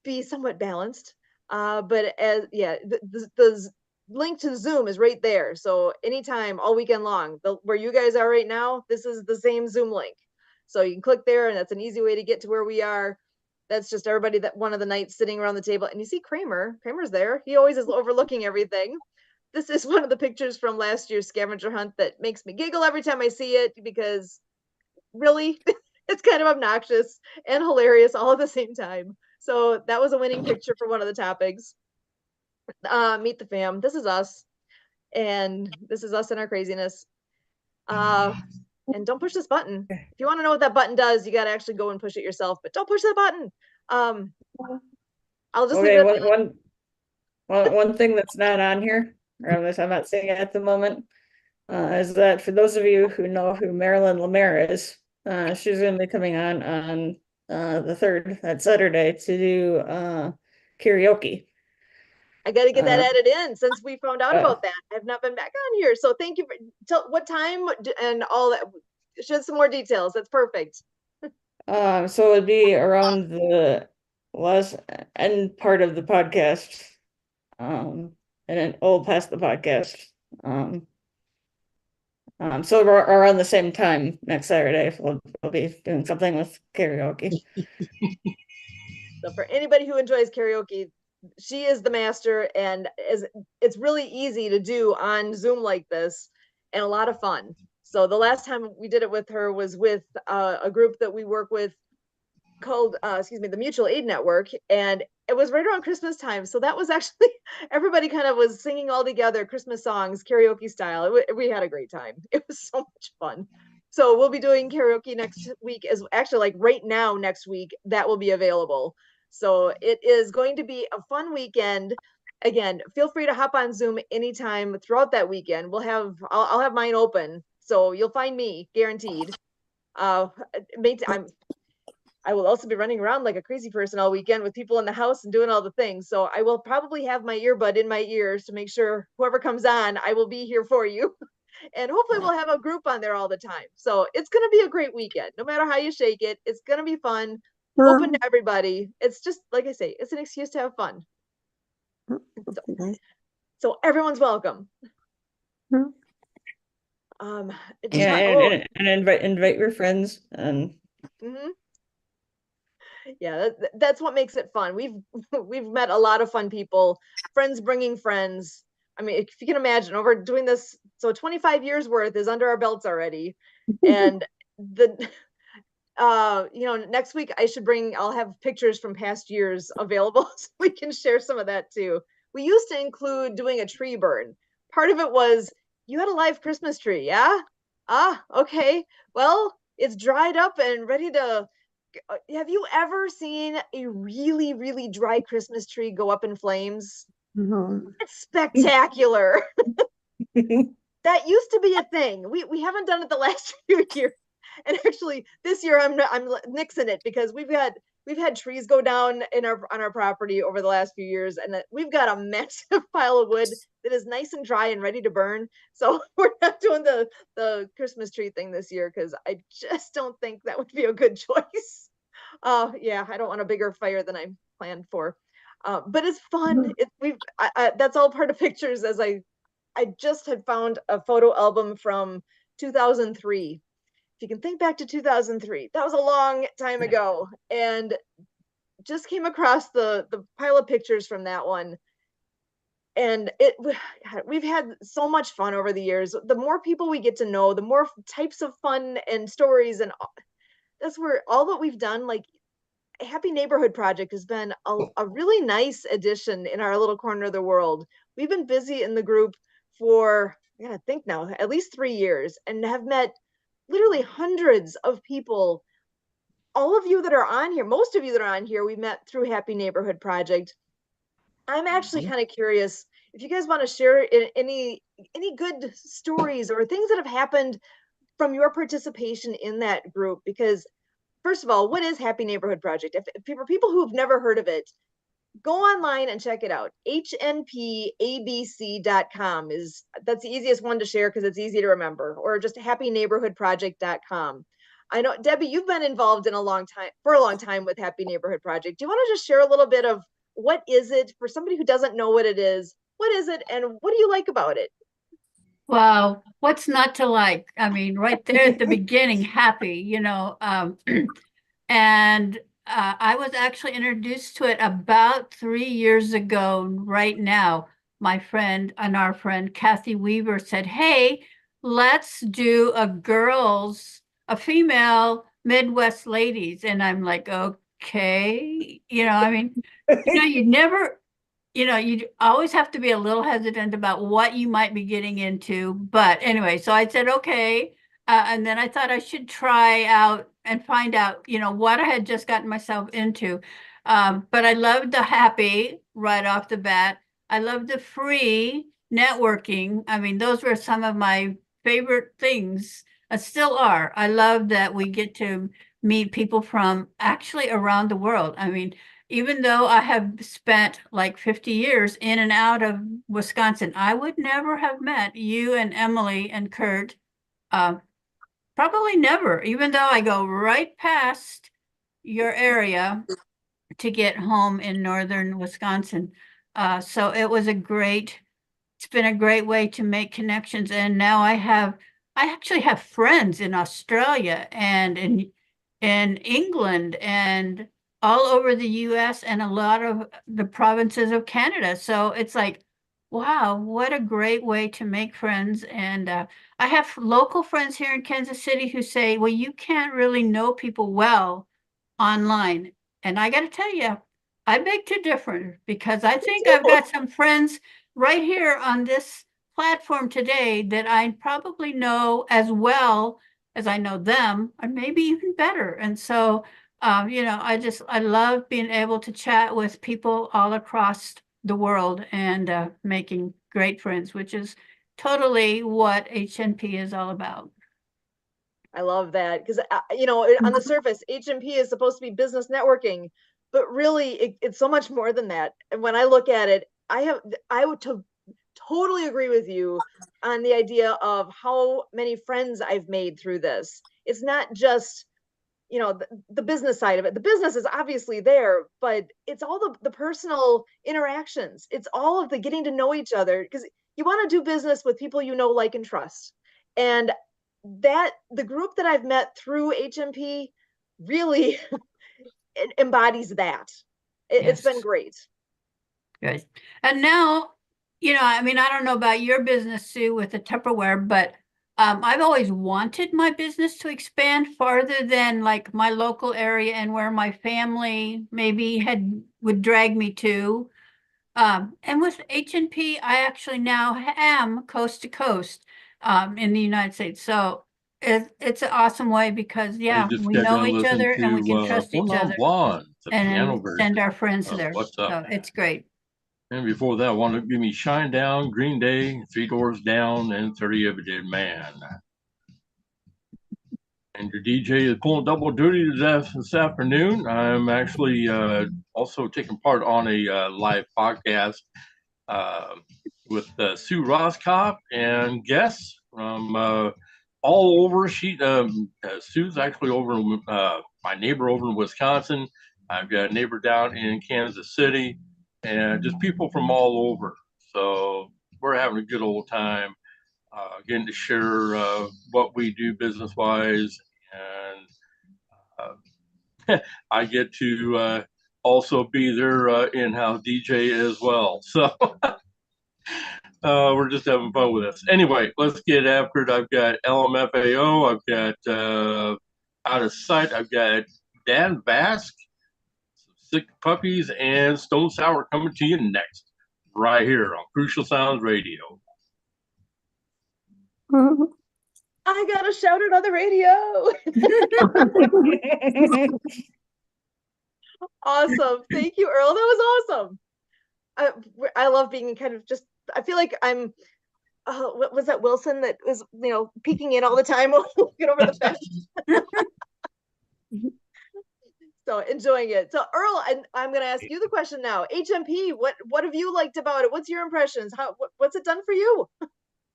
be somewhat balanced. But the link to Zoom is right there. So anytime, all weekend long, where you guys are right now, this is the same Zoom link. So you can click there, and that's an easy way to get to where we are. That's just everybody that one of the nights sitting around the table. And you see Kramer's there. He always is overlooking everything. This is one of the pictures from last year's scavenger hunt that makes me giggle every time I see it, because really, it's kind of obnoxious and hilarious all at the same time. So that was a winning picture for one of the topics. Meet the fam. This is us. And this is us and our craziness. And don't push this button. If you want to know what that button does, you got to actually go and push it yourself, but don't push that button. I'll just leave Okay, it at that. one thing that's not on here, or at least I'm not seeing it at the moment, is that for those of you who know who Marilyn Lemaire is, she's going to be coming on the 3rd, that Saturday, to do karaoke. I got to get that Uh, added in since we found out about that. I've not been back on here. So thank you for what time and all that. Shed some more details. That's perfect. So it'd be around the last end part of the podcast, and then past the podcast. So around the same time next Saturday, we'll be doing something with karaoke. So for anybody who enjoys karaoke, she is the master, and it's really easy to do on Zoom like this, and a lot of fun. So the last time we did it with her was with a group that we work with called, the Mutual Aid Network, and it was right around Christmas time. So that was actually, everybody kind of was singing all together Christmas songs, karaoke style. We had a great time. It was so much fun. So we'll be doing karaoke next week, as actually like right now next week, that will be available. So it is going to be a fun weekend. Again, feel free to hop on Zoom anytime throughout that weekend. I'll have mine open, so you'll find me guaranteed. I will also be running around like a crazy person all weekend with people in the house and doing all the things. So I will probably have my earbud in my ears to make sure whoever comes on, I will be here for you. And hopefully we'll have a group on there all the time. So it's going to be a great weekend. No matter how you shake it, it's going to be fun. Open to everybody. It's just, like I say, it's an excuse to have fun. So everyone's welcome. And invite your friends. And yeah, that's what makes it fun. We've met a lot of fun people, friends bringing friends. I mean, if you can imagine, over doing this, so 25 years worth is under our belts already. And next week I'll have pictures from past years available so we can share some of that too. We used to include doing a tree burn. Part of it was, you had a live Christmas tree, yeah? Okay. Well, it's dried up and ready to. Have you ever seen a really, really dry Christmas tree go up in flames? It's spectacular. That used to be a thing. We haven't done it the last few years. And actually this year I'm nixing it, because we've had trees go down on our property over the last few years, and we've got a massive pile of wood that is nice and dry and ready to burn. So we're not doing the Christmas tree thing this year, because I just don't think that would be a good choice. Yeah, I don't want a bigger fire than I planned for. But it's fun. That's all part of pictures. As I just had found a photo album from 2003. If you can think back to 2003, that was a long time ago, and just came across the pile of pictures from that one. And we've had so much fun over the years. The more people we get to know, the more types of fun and stories, and that's where all that we've done, like Happy Neighborhood Project, has been a really nice addition in our little corner of the world. We've been busy in the group for, I gotta think now, at least 3 years, and have met literally hundreds of people. All of you that are on here, most of you that are on here, we met through Happy Neighborhood Project. I'm actually kind of curious if you guys want to share any good stories or things that have happened from your participation in that group. Because first of all, what is Happy Neighborhood Project? If for people who've never heard of it, go online and check it out. HNPABC.com that's the easiest one to share because it's easy to remember, or just happyneighborhoodproject.com. I know, Debbie, you've been involved for a long time with Happy Neighborhood Project. Do you want to just share a little bit of what is it for somebody who doesn't know what it is? What is it, and what do you like about it? Wow, what's not to like? I mean, right there at the beginning, happy, and I was actually introduced to it about 3 years ago. Right now, my friend and our friend Kathy Weaver said, "Hey, let's do a female Midwest ladies," and I'm like, okay, I mean, you never you know, you always have to be a little hesitant about what you might be getting into. But anyway, so I said, okay. And then I thought I should try out and find out, you know, what I had just gotten myself into. But I loved the happy right off the bat. I loved the free networking. I mean, those were some of my favorite things, still are. I love that we get to meet people from actually around the world. I mean, even though I have spent like 50 years in and out of Wisconsin, I would never have met you and Emily and Kurt. Probably never, even though I go right past your area to get home in northern Wisconsin. So it's been a great way to make connections. And now I actually have friends in Australia and in England and all over the US and a lot of the provinces of Canada. So it's like, wow, what a great way to make friends. And I have local friends here in Kansas City who say, well, you can't really know people well online. And I got to tell you, I beg to differ because I think I've got some friends right here on this platform today that I probably know as well as I know them, or maybe even better. And so, you know, I love being able to chat with people all across the world and making great friends, which is totally what HNP is all about. I love that because, you know, on the surface, HNP is supposed to be business networking, but really it's so much more than that. And when I look at it, I would totally agree with you on the idea of how many friends I've made through this. It's not just, you know, the business side of it. The business is obviously there, but it's all the personal interactions. It's all of the getting to know each other because you want to do business with people you know, like, and trust. And that the group that I've met through HNP really embodies that. It's been Yes. great. Good. And now, you know, I mean, I don't know about your business, Sue, with the Tupperware, but I've always wanted my business to expand farther than like my local area and where my family maybe would drag me to. And with HNP, I actually now am coast to coast in the United States. So it's an awesome way because, yeah, just we got know done each listening other and we can to trust each Juan other Juan, the piano and version send our friends of there. What's Up. So it's great. And before that, I wanted to give me Shine Down, Green Day, Three Doors Down, and 30 of a Dead Man. And your DJ is pulling double duty this afternoon. I'm actually also taking part on a live podcast with Sue Roscoff and guests from all over. Sue's actually over my neighbor over in Wisconsin. I've got a neighbor down in Kansas City, and just people from all over. So we're having a good old time getting to share what we do business wise, and I get to also be their in-house DJ as well. So we're just having fun with this. Anyway, let's get after it. I've got LMFAO. I've got Out of Sight. I've got Dan Vasc, Sick Puppies, and Stone Sour coming to you next, right here on Crucial Sounds Radio. I gotta shout it on the radio. Awesome. Thank you, Earl. That was awesome. I love being kind of just, I feel like I'm, what was that, Wilson, that was, you know, peeking in all the time, get over the fence. So enjoying it. So Earl, I'm going to ask you the question now. HNP, what have you liked about it? What's your impressions? What's it done for you?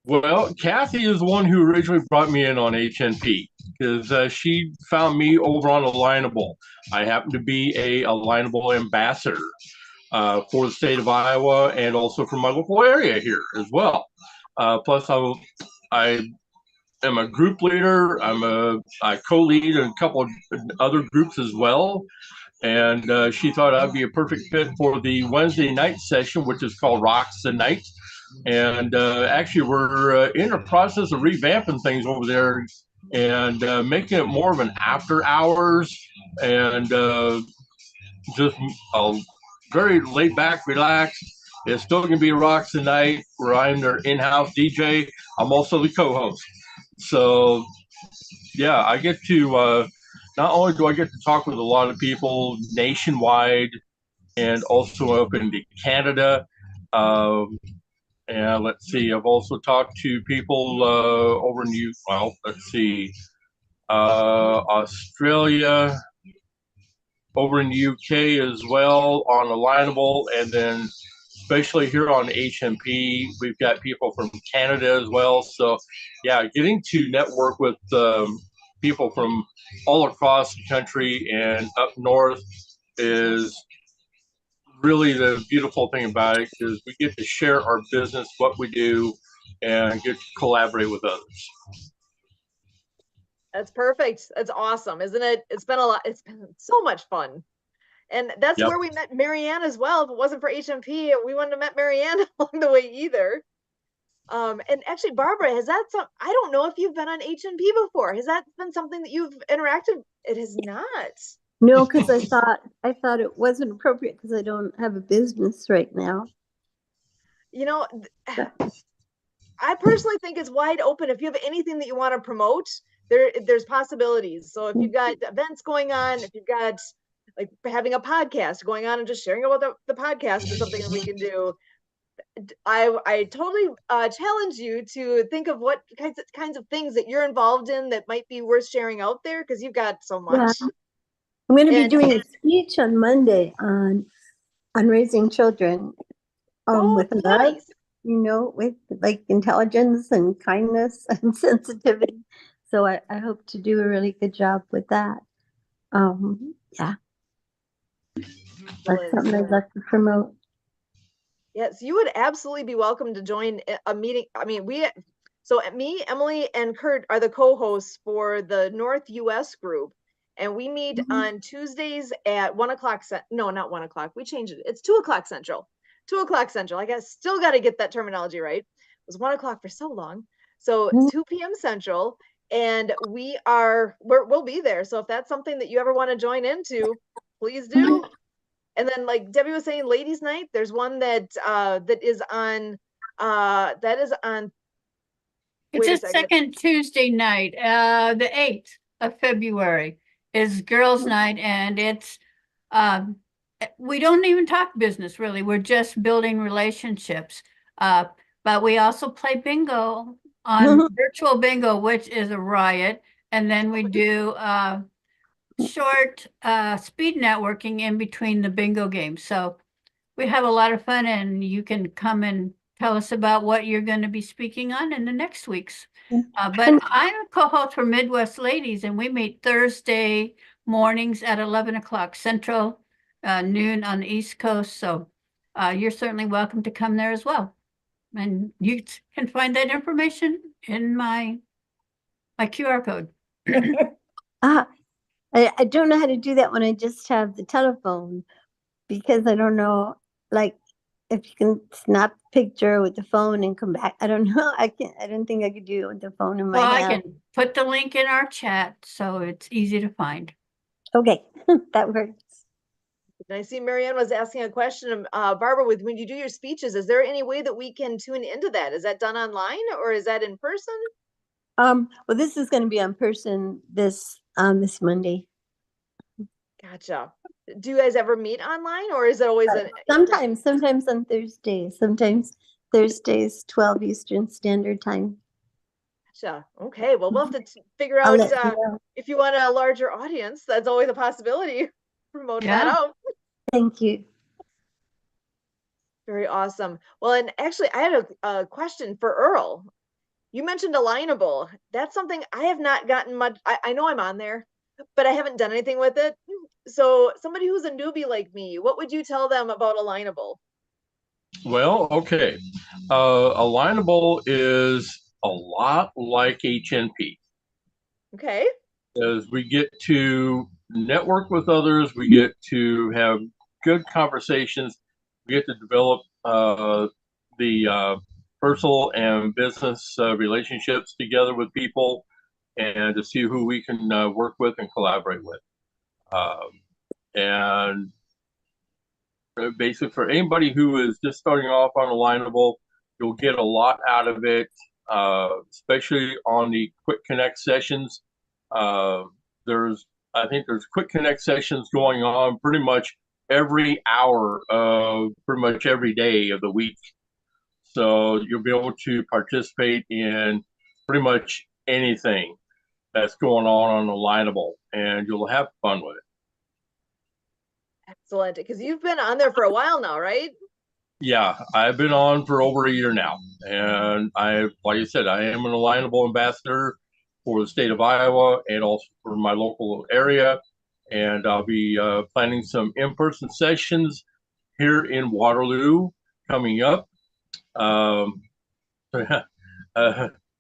Well, Kathy is the one who originally brought me in on HNP because she found me over on Alignable. I happen to be a Alignable ambassador for the state of Iowa and also for my local area here as well. Plus, I am a group leader. I co-lead a couple of other groups as well. And she thought I'd be a perfect fit for the Wednesday night session, which is called Rocks the Night. And actually, we're in the process of revamping things over there and making it more of an after hours and just very laid back, relaxed, It's still going to be Rocks the Night, where I'm their in-house DJ. I'm also the co-host. So, yeah, I get to, not only do I get to talk with a lot of people nationwide and also up into Canada, and let's see, I've also talked to people over in Australia, over in the UK as well on Alignable, and then especially here on HMP, we've got people from Canada as well. So yeah, getting to network with people from all across the country and up north is really the beautiful thing about it, because we get to share our business, what we do, and get to collaborate with others. That's perfect. That's awesome, isn't it? It's been so much fun. And that's Yep. where we met Marianne as well. If it wasn't for HMP, we wouldn't have met Marianne along the way either. And actually, Barbara, I don't know if you've been on HMP before. Has that been something that you've interacted? It has not. No, because I thought it wasn't appropriate because I don't have a business right now. You know, I personally think it's wide open. If you have anything that you want to promote, there's possibilities. So if you've got events going on, if you've got like having a podcast going on and just sharing about the podcast is something that we can do. I totally challenge you to think of what kinds of things that you're involved in that might be worth sharing out there, because you've got so much. Yeah. I'm going to be And- doing a speech on Monday on raising children with love, nice. you know, with like intelligence and kindness and sensitivity. So I hope to do a really good job with that. Yeah. That's something I'd like to promote. Yes, you would absolutely be welcome to join a meeting. I mean, me, Emily, and Kurt are the co-hosts for the North US group, and we meet on Tuesdays at 1 o'clock. No, not 1 o'clock. We changed it. It's 2 o'clock Central. 2 o'clock Central. I guess still got to get that terminology right. It was 1 o'clock for so long. So 2 p.m. Central, and we'll be there. So if that's something that you ever want to join into, please do. And then, like Debbie was saying, Ladies' Night. There's one that is on. It's a second Tuesday night. The 8th of February is Girls' Night, and it's we don't even talk business really. We're just building relationships. But we also play bingo on virtual bingo, which is a riot, and then we do short speed networking in between the bingo games. So we have a lot of fun, and you can come and tell us about what you're going to be speaking on in the next week's. But I'm a co-host for Midwest Ladies, and we meet Thursday mornings at 11 o'clock Central, noon on the East Coast. So you're certainly welcome to come there as well. And you can find that information in my QR code. I don't know how to do that when I just have the telephone, because I don't know, like, if you can snap a picture with the phone and come back. I don't know. I don't think I could do it with the phone in my Well, hand. I can put the link in our chat so it's easy to find. Okay, that works. And I see Marianne was asking a question. Barbara, when you do your speeches, is there any way that we can tune into that? Is that done online or is that in person? Well, this is going to be in person this Monday. Gotcha. Do you guys ever meet online, or is it always Sometimes on Thursdays, sometimes Thursdays, 12 Eastern Standard Time. Gotcha. Okay, well, we'll have to figure out if you want a larger audience. That's always a possibility. Promote that out. Thank you. Very awesome. Well, and actually, I had a question for Earl. You mentioned Alignable. That's something I have not gotten much. I know I'm on there, but I haven't done anything with it. So somebody who's a newbie like me, what would you tell them about Alignable? Well, okay. Alignable is a lot like HNP. Okay. As we get to network with others, we get to have good conversations, we get to develop the personal and business relationships together with people, and to see who we can work with and collaborate with. And Basically, for anybody who is just starting off on Alignable, you'll get a lot out of it, especially on the quick connect sessions. I think there's quick connect sessions going on pretty much every hour of pretty much every day of the week. So you'll be able to participate in pretty much anything that's going on Alignable, and you'll have fun with it. Excellent. Because you've been on there for a while now, right? Yeah, I've been on for over a year now, and like you said, I am an Alignable ambassador for the state of Iowa and also for my local area. And I'll be planning some in-person sessions here in Waterloo coming up.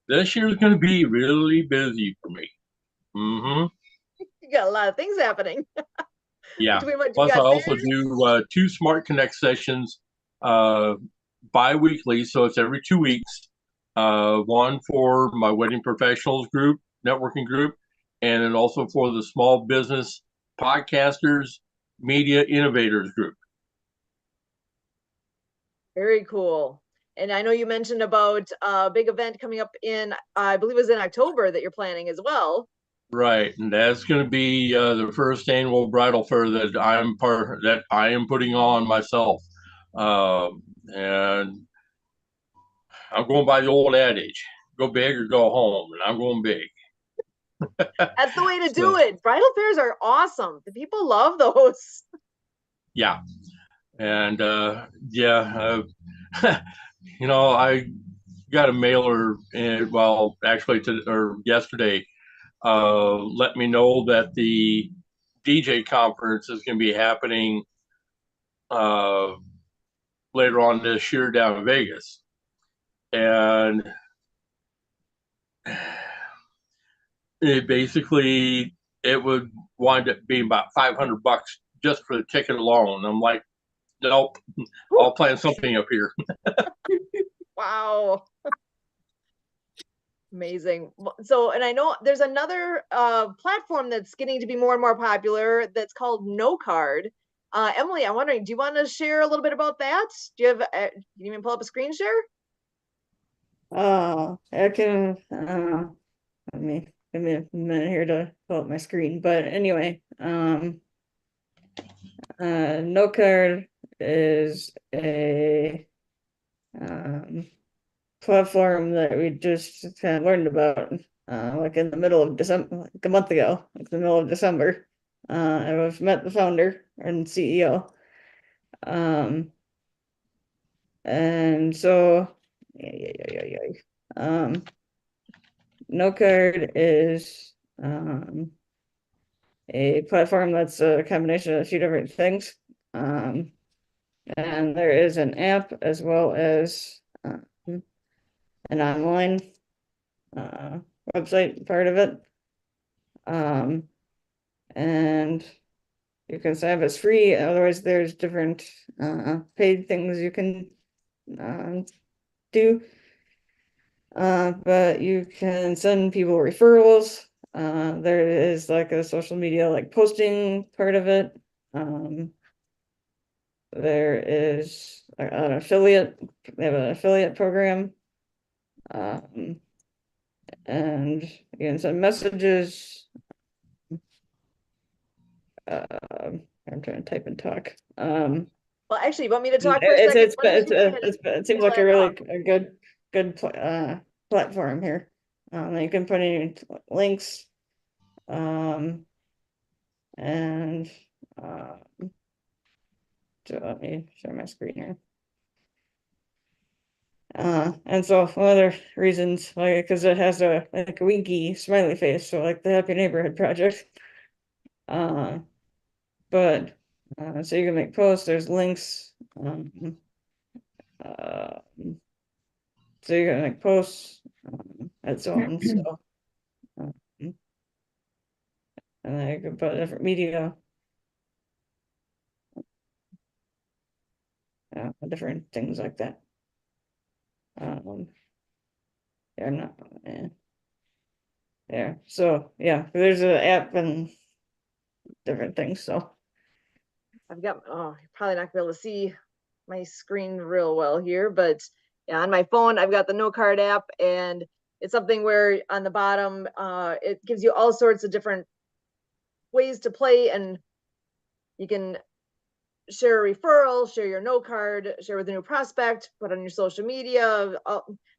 This year is going to be really busy for me. Mm-hmm. You got a lot of things happening. Yeah. Between what you Plus, I got also there. do 2 Smart Connect sessions bi-weekly, so it's every 2 weeks. One for my wedding professionals group, networking group, and then also for the small business podcasters, media innovators group. Very cool. And I know you mentioned about a big event coming up in, I believe it was in October that you're planning as well. Right, and that's going to be the first annual bridal fair that I am putting on myself, and I'm going by the old adage: go big or go home, and I'm going big. That's the way to do it. Bridal fairs are awesome. The people love those. Yeah, and you know, I got a mailer, well, actually, yesterday. Let me know that the DJ conference is going to be happening later on this year down in Vegas. And it would wind up being about $500 just for the ticket alone. I'm like, nope, I'll plan something up here. Wow. Amazing. So, and I know there's another platform that's getting to be more and more popular that's called NoCard. Emily, I'm wondering, do you want to share a little bit about that? Do you have, can you even pull up a screen share? I can, let me, give me a minute here to pull up my screen, but anyway, NoCard is a, platform that we just kind of learned about, like in the middle of December, like a month ago, like the middle of December. I've met the founder and CEO. And so, NoCard is a platform that's a combination of a few different things. And there is an app as well as an online website part of it. And you can sign up as free, otherwise there's different paid things you can do. But you can send people referrals. There is like a social media like posting part of it. There is an affiliate, they have an affiliate program. And you can send messages. I'm trying to type and talk. Well, actually, you want me to talk for a second? It seems like a really good platform here. You can put in links. And so let me share my screen here. And so one of the reasons, like, because it has a like a winky smiley face, so like the Happy Neighborhood Project. But so you can make posts, there's links. So you can make posts and so on. So and then you can put different media. Different things like that. They're not, yeah. So yeah, there's an app and different things. So I've got, oh, you're probably not gonna be able to see my screen real well here, but yeah, on my phone, I've got the No Card app, and it's something where on the bottom, it gives you all sorts of different ways to play, and you can share a referral, share your No Card, share with a new prospect, put on your social media.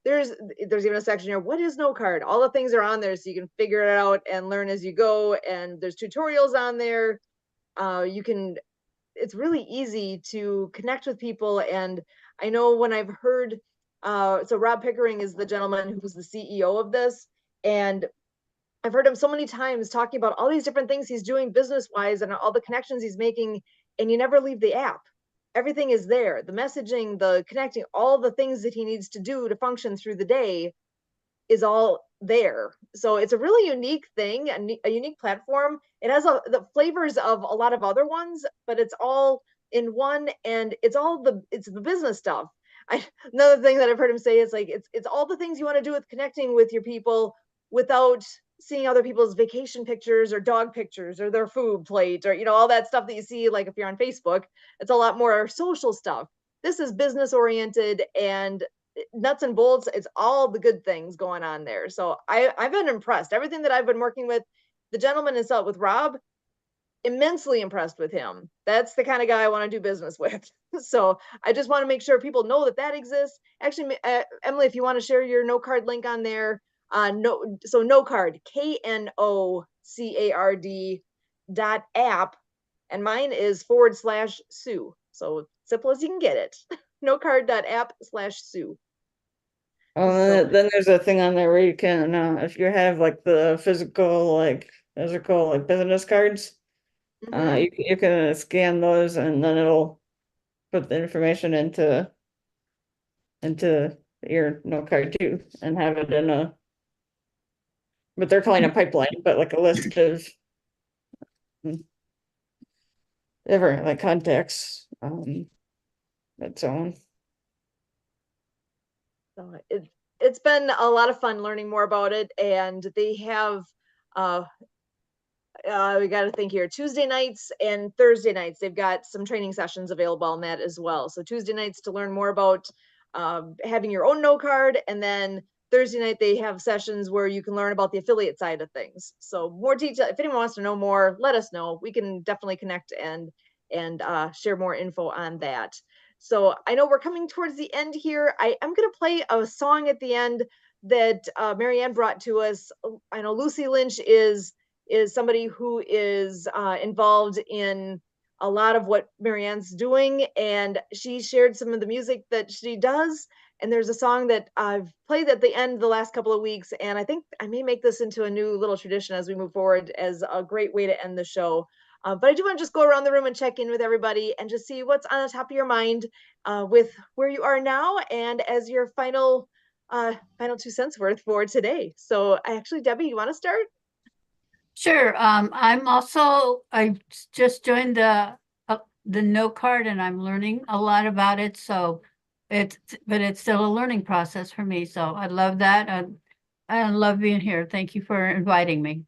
There's even a section here, what is No Card? All the things are on there so you can figure it out and learn as you go. And there's tutorials on there. It's really easy to connect with people. And I know when I've heard, so Rob Pickering is the gentleman who's the CEO of this. And I've heard him so many times talking about all these different things he's doing business wise and all the connections he's making, and you never leave the app. Everything is there, the messaging, the connecting, all the things that he needs to do to function through the day is all there. So it's a really unique thing, a unique platform. It has the flavors of a lot of other ones, but it's all in one, and it's the business stuff. Another thing that I've heard him say is like it's all the things you want to do with connecting with your people without seeing other people's vacation pictures or dog pictures or their food plate or all that stuff that you see, like if you're on Facebook. It's a lot more social stuff. This is business oriented and nuts and bolts. It's all the good things going on there. So I've been impressed. Everything that I've been working with, the gentleman himself, with Rob, immensely impressed with him. That's the kind of guy I want to do business with. So I just want to make sure people know that exists. Actually, Emily, if you want to share your No Card link on there, No Card, KNOCARD.app, and mine is /Sue. So simple as you can get it. NoCard.app/Sue. Then there's a thing on there where you can, if you have like the physical business cards, you can scan those, and then it'll put the information into your No Card too, and have it in but they're calling a pipeline, but like a list of different like contacts, and so on. So it's been a lot of fun learning more about it, and they have we got to think here, Tuesday nights and Thursday nights they've got some training sessions available on that as well. So Tuesday nights to learn more about having your own No Card, and then Thursday night they have sessions where you can learn about the affiliate side of things. So more detail, if anyone wants to know more, let us know. We can definitely connect and share more info on that. So I know we're coming towards the end here. I am going to play a song at the end that Marianne brought to us. I know Lucy Lynch is somebody who is involved in a lot of what Marianne's doing, and she shared some of the music that she does. And there's a song that I've played at the end the last couple of weeks, and I think I may make this into a new little tradition as we move forward, as a great way to end the show. But I do want to just go around the room and check in with everybody and just see what's on the top of your mind with where you are now, and as your final 2 cents worth for today. So actually, Debbie, you want to start? Sure. I just joined the No Card, and I'm learning a lot about it. So but it's still a learning process for me. So I love that. I love being here. Thank you for inviting me.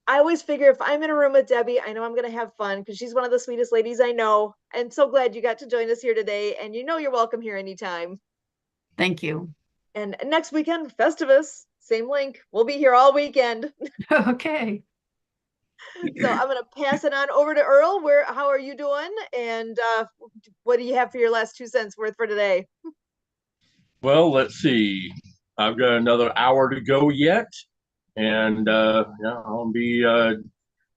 I always figure if I'm in a room with Debbie, I know I'm going to have fun because she's one of the sweetest ladies I know. I'm so glad you got to join us here today, and you're welcome here anytime. Thank you. And next weekend, Festivus, same link. We'll be here all weekend. Okay. So I'm going to pass it on over to Earl. How are you doing? And what do you have for your last 2 cents worth for today? Well, let's see. I've got another hour to go yet. And I'll be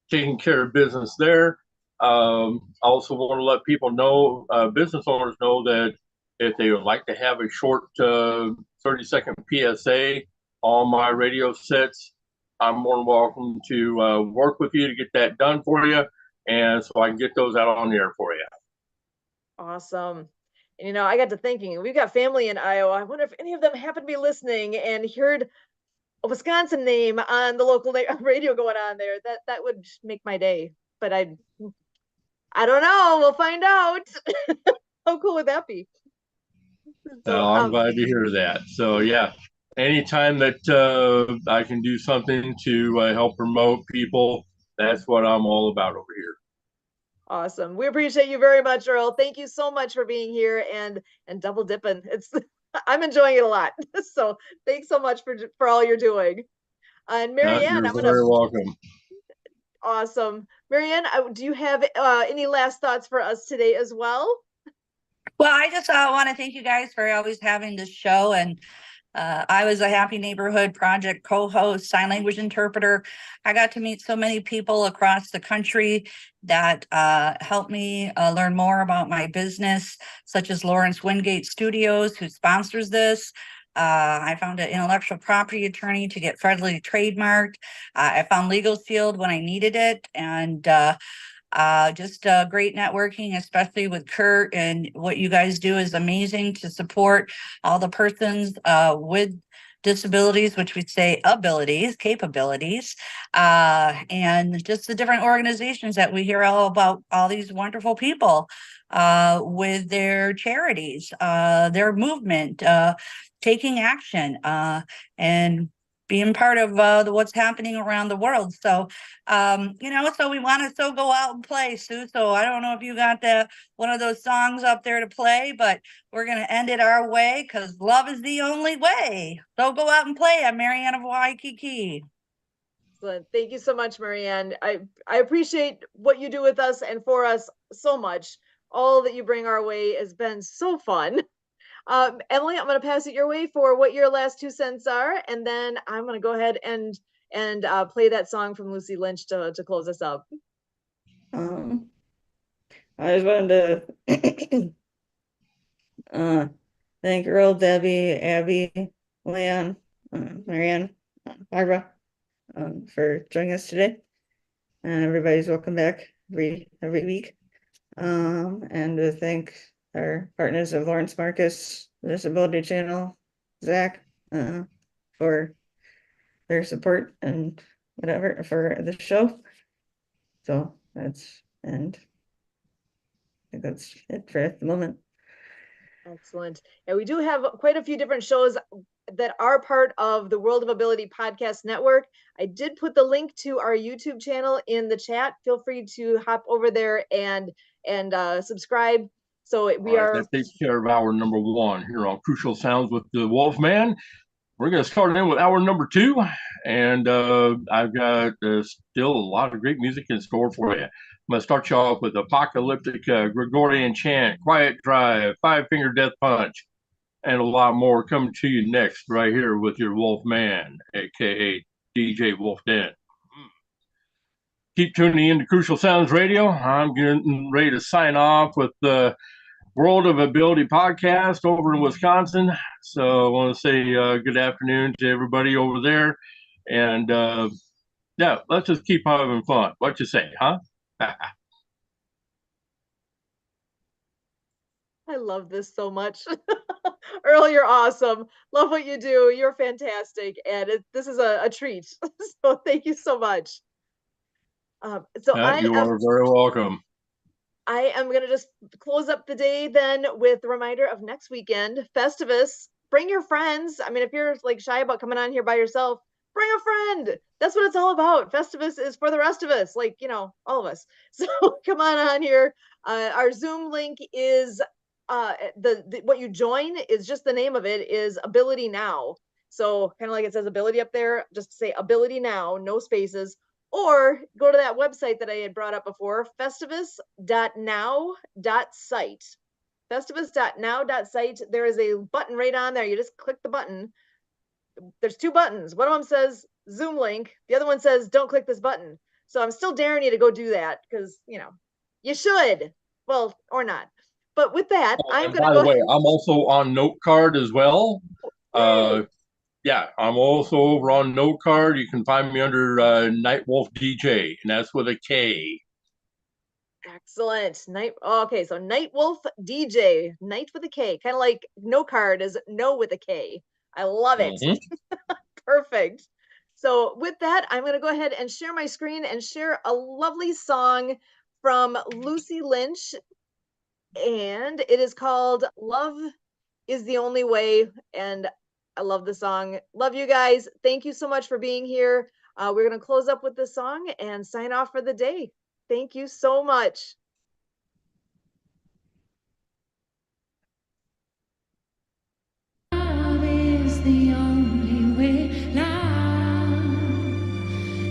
taking care of business there. I also want to let people know, business owners know, that if they would like to have a short 30-second PSA on my radio sets, I'm more than welcome to work with you to get that done for you, and so I can get those out on the air for you. Awesome. And I got to thinking, we've got family in Iowa. I wonder if any of them happen to be listening and heard a Wisconsin name on the local radio going on there. That would make my day. But I don't know. We'll find out. How cool would that be? So, I'm glad to hear that. So yeah, anytime that I can do something to help promote people, that's what I'm all about over here. Awesome. We appreciate you very much, Earl. Thank you so much for being here and double dipping. It's I'm enjoying it a lot. So thanks so much for all you're doing. And Marianne, You're I'm gonna very welcome. awesome. Marianne, do you have any last thoughts for us today as well? Well, I just want to thank you guys for always having this show. And I was a Happy Neighborhood Project co-host, sign language interpreter. I got to meet so many people across the country that helped me learn more about my business, such as Lawrence Wingate Studios, who sponsors this. I found an intellectual property attorney to get federally trademarked. I found Legal Shield when I needed it. And just great networking, especially with Kurt, and what you guys do is amazing to support all the persons with disabilities, which we say abilities, capabilities, and just the different organizations that we hear all about, all these wonderful people with their charities, their movement, taking action, and being part of what's happening around the world. So, so we want to still go out and play, Sue. So I don't know if you got one of those songs up there to play, but we're going to end it our way because love is the only way. So go out and play. I'm Marianne of Waikiki. Excellent. Thank you so much, Marianne. I appreciate what you do with us and for us so much. All that you bring our way has been so fun. Emily, I'm going to pass it your way for what your last 2 cents are, and then I'm going to go ahead and play that song from Lucy Lynch to close us up. I just wanted to thank Earl, Debbie, Abby, Leon, Marianne, Barbara, for joining us today. And everybody's welcome back every week. And to thank our partners of Lawrence Marcus, the Disability Channel, Zach, for their support and whatever for the show. So I think that's it for the moment. Excellent. And we do have quite a few different shows that are part of the World of Ability Podcast Network. I did put the link to our YouTube channel in the chat. Feel free to hop over there and subscribe. So That takes care of hour number 1 here on Crucial Sounds with the Wolfman. We're going to start in with hour number 2, and I've got still a lot of great music in store for you. I'm going to start you off with Apocalyptic Gregorian Chant, Quiet Drive, Five Finger Death Punch, and a lot more coming to you next right here with your Wolfman, aka DJ Wolf Den. Keep tuning in to Crucial Sounds Radio. I'm getting ready to sign off with the World of Ability Podcast over in Wisconsin. So I want to say good afternoon to everybody over there. And yeah, let's just keep having fun. What you say, huh? I love this so much. Earl, you're awesome. Love what you do. You're fantastic. And this is a treat. So thank you so much. You are very welcome. I am going to just close up the day then with a reminder of next weekend, Festivus. Bring your friends. I mean, if you're like shy about coming on here by yourself, bring a friend. That's what it's all about. Festivus is for the rest of us, like, all of us. So come on here. Our Zoom link is what you join is just the name of it is Ability Now. So kind of like it says ability up there, just say Ability Now, no spaces. Or go to that website that I had brought up before, festivus.now.site. Festivus.now.site. There is a button right on there. You just click the button. There's 2 buttons. One of them says Zoom link. The other one says don't click this button. So I'm still daring you to go do that because, you should. Well, or not. But with that, I'm going to go. By the way, I'm also on Notecard as well. Yeah, I'm also over on Notecard. You can find me under Nightwolf DJ, and that's with a K. Excellent. Okay, so Nightwolf DJ, Night with a K, kind of like Notecard is no with a K. I love it. Mm-hmm. Perfect. So with that, I'm going to go ahead and share my screen and share a lovely song from Lucy Lynch, and it is called Love is the Only Way, and I love the song. Love you guys. Thank you so much for being here. We're going to close up with this song and sign off for the day. Thank you so much.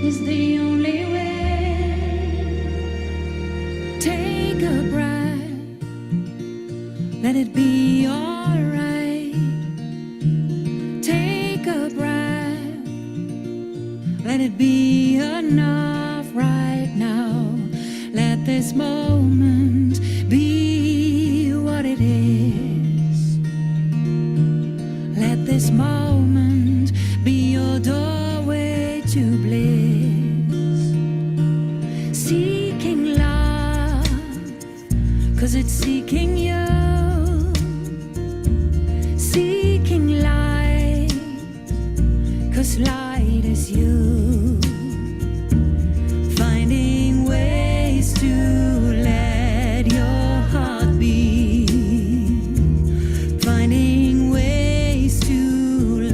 is the only way. Take a breath, let it be alright. Take a breath, let it be enough right now. Let this moment be what it is. Let this moment be your doorway to bliss. Seeking love, 'cause it's seeking you. Seeking light, 'cause light is you. Finding ways to let your heart beat. Finding ways to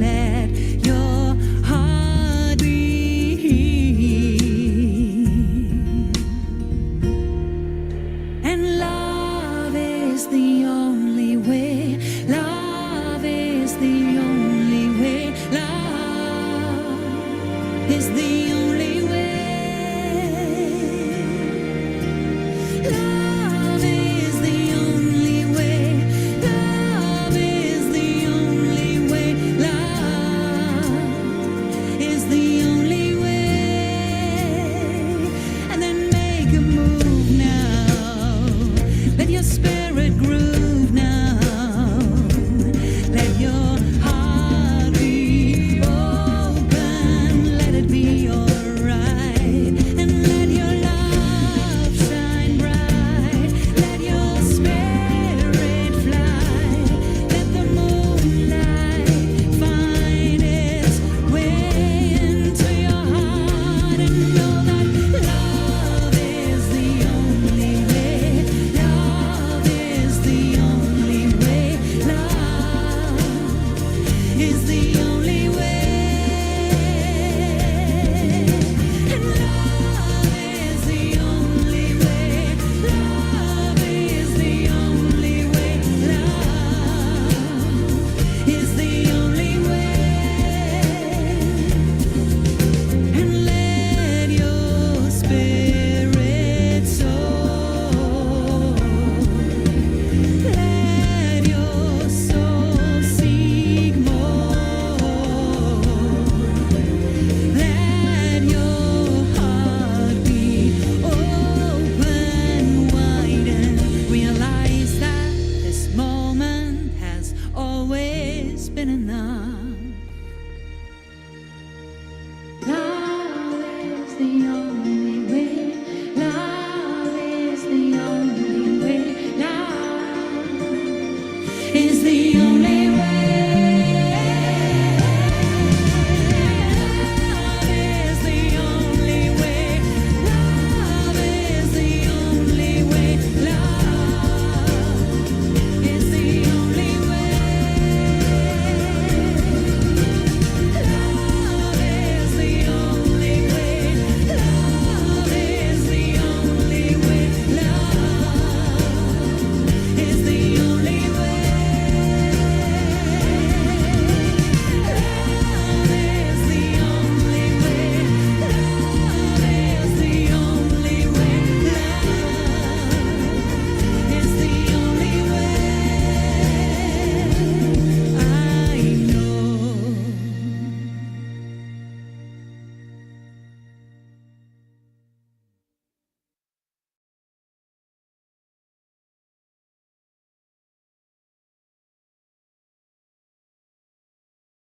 let your heart beat. And love is the only way. Love is the only way. Love is the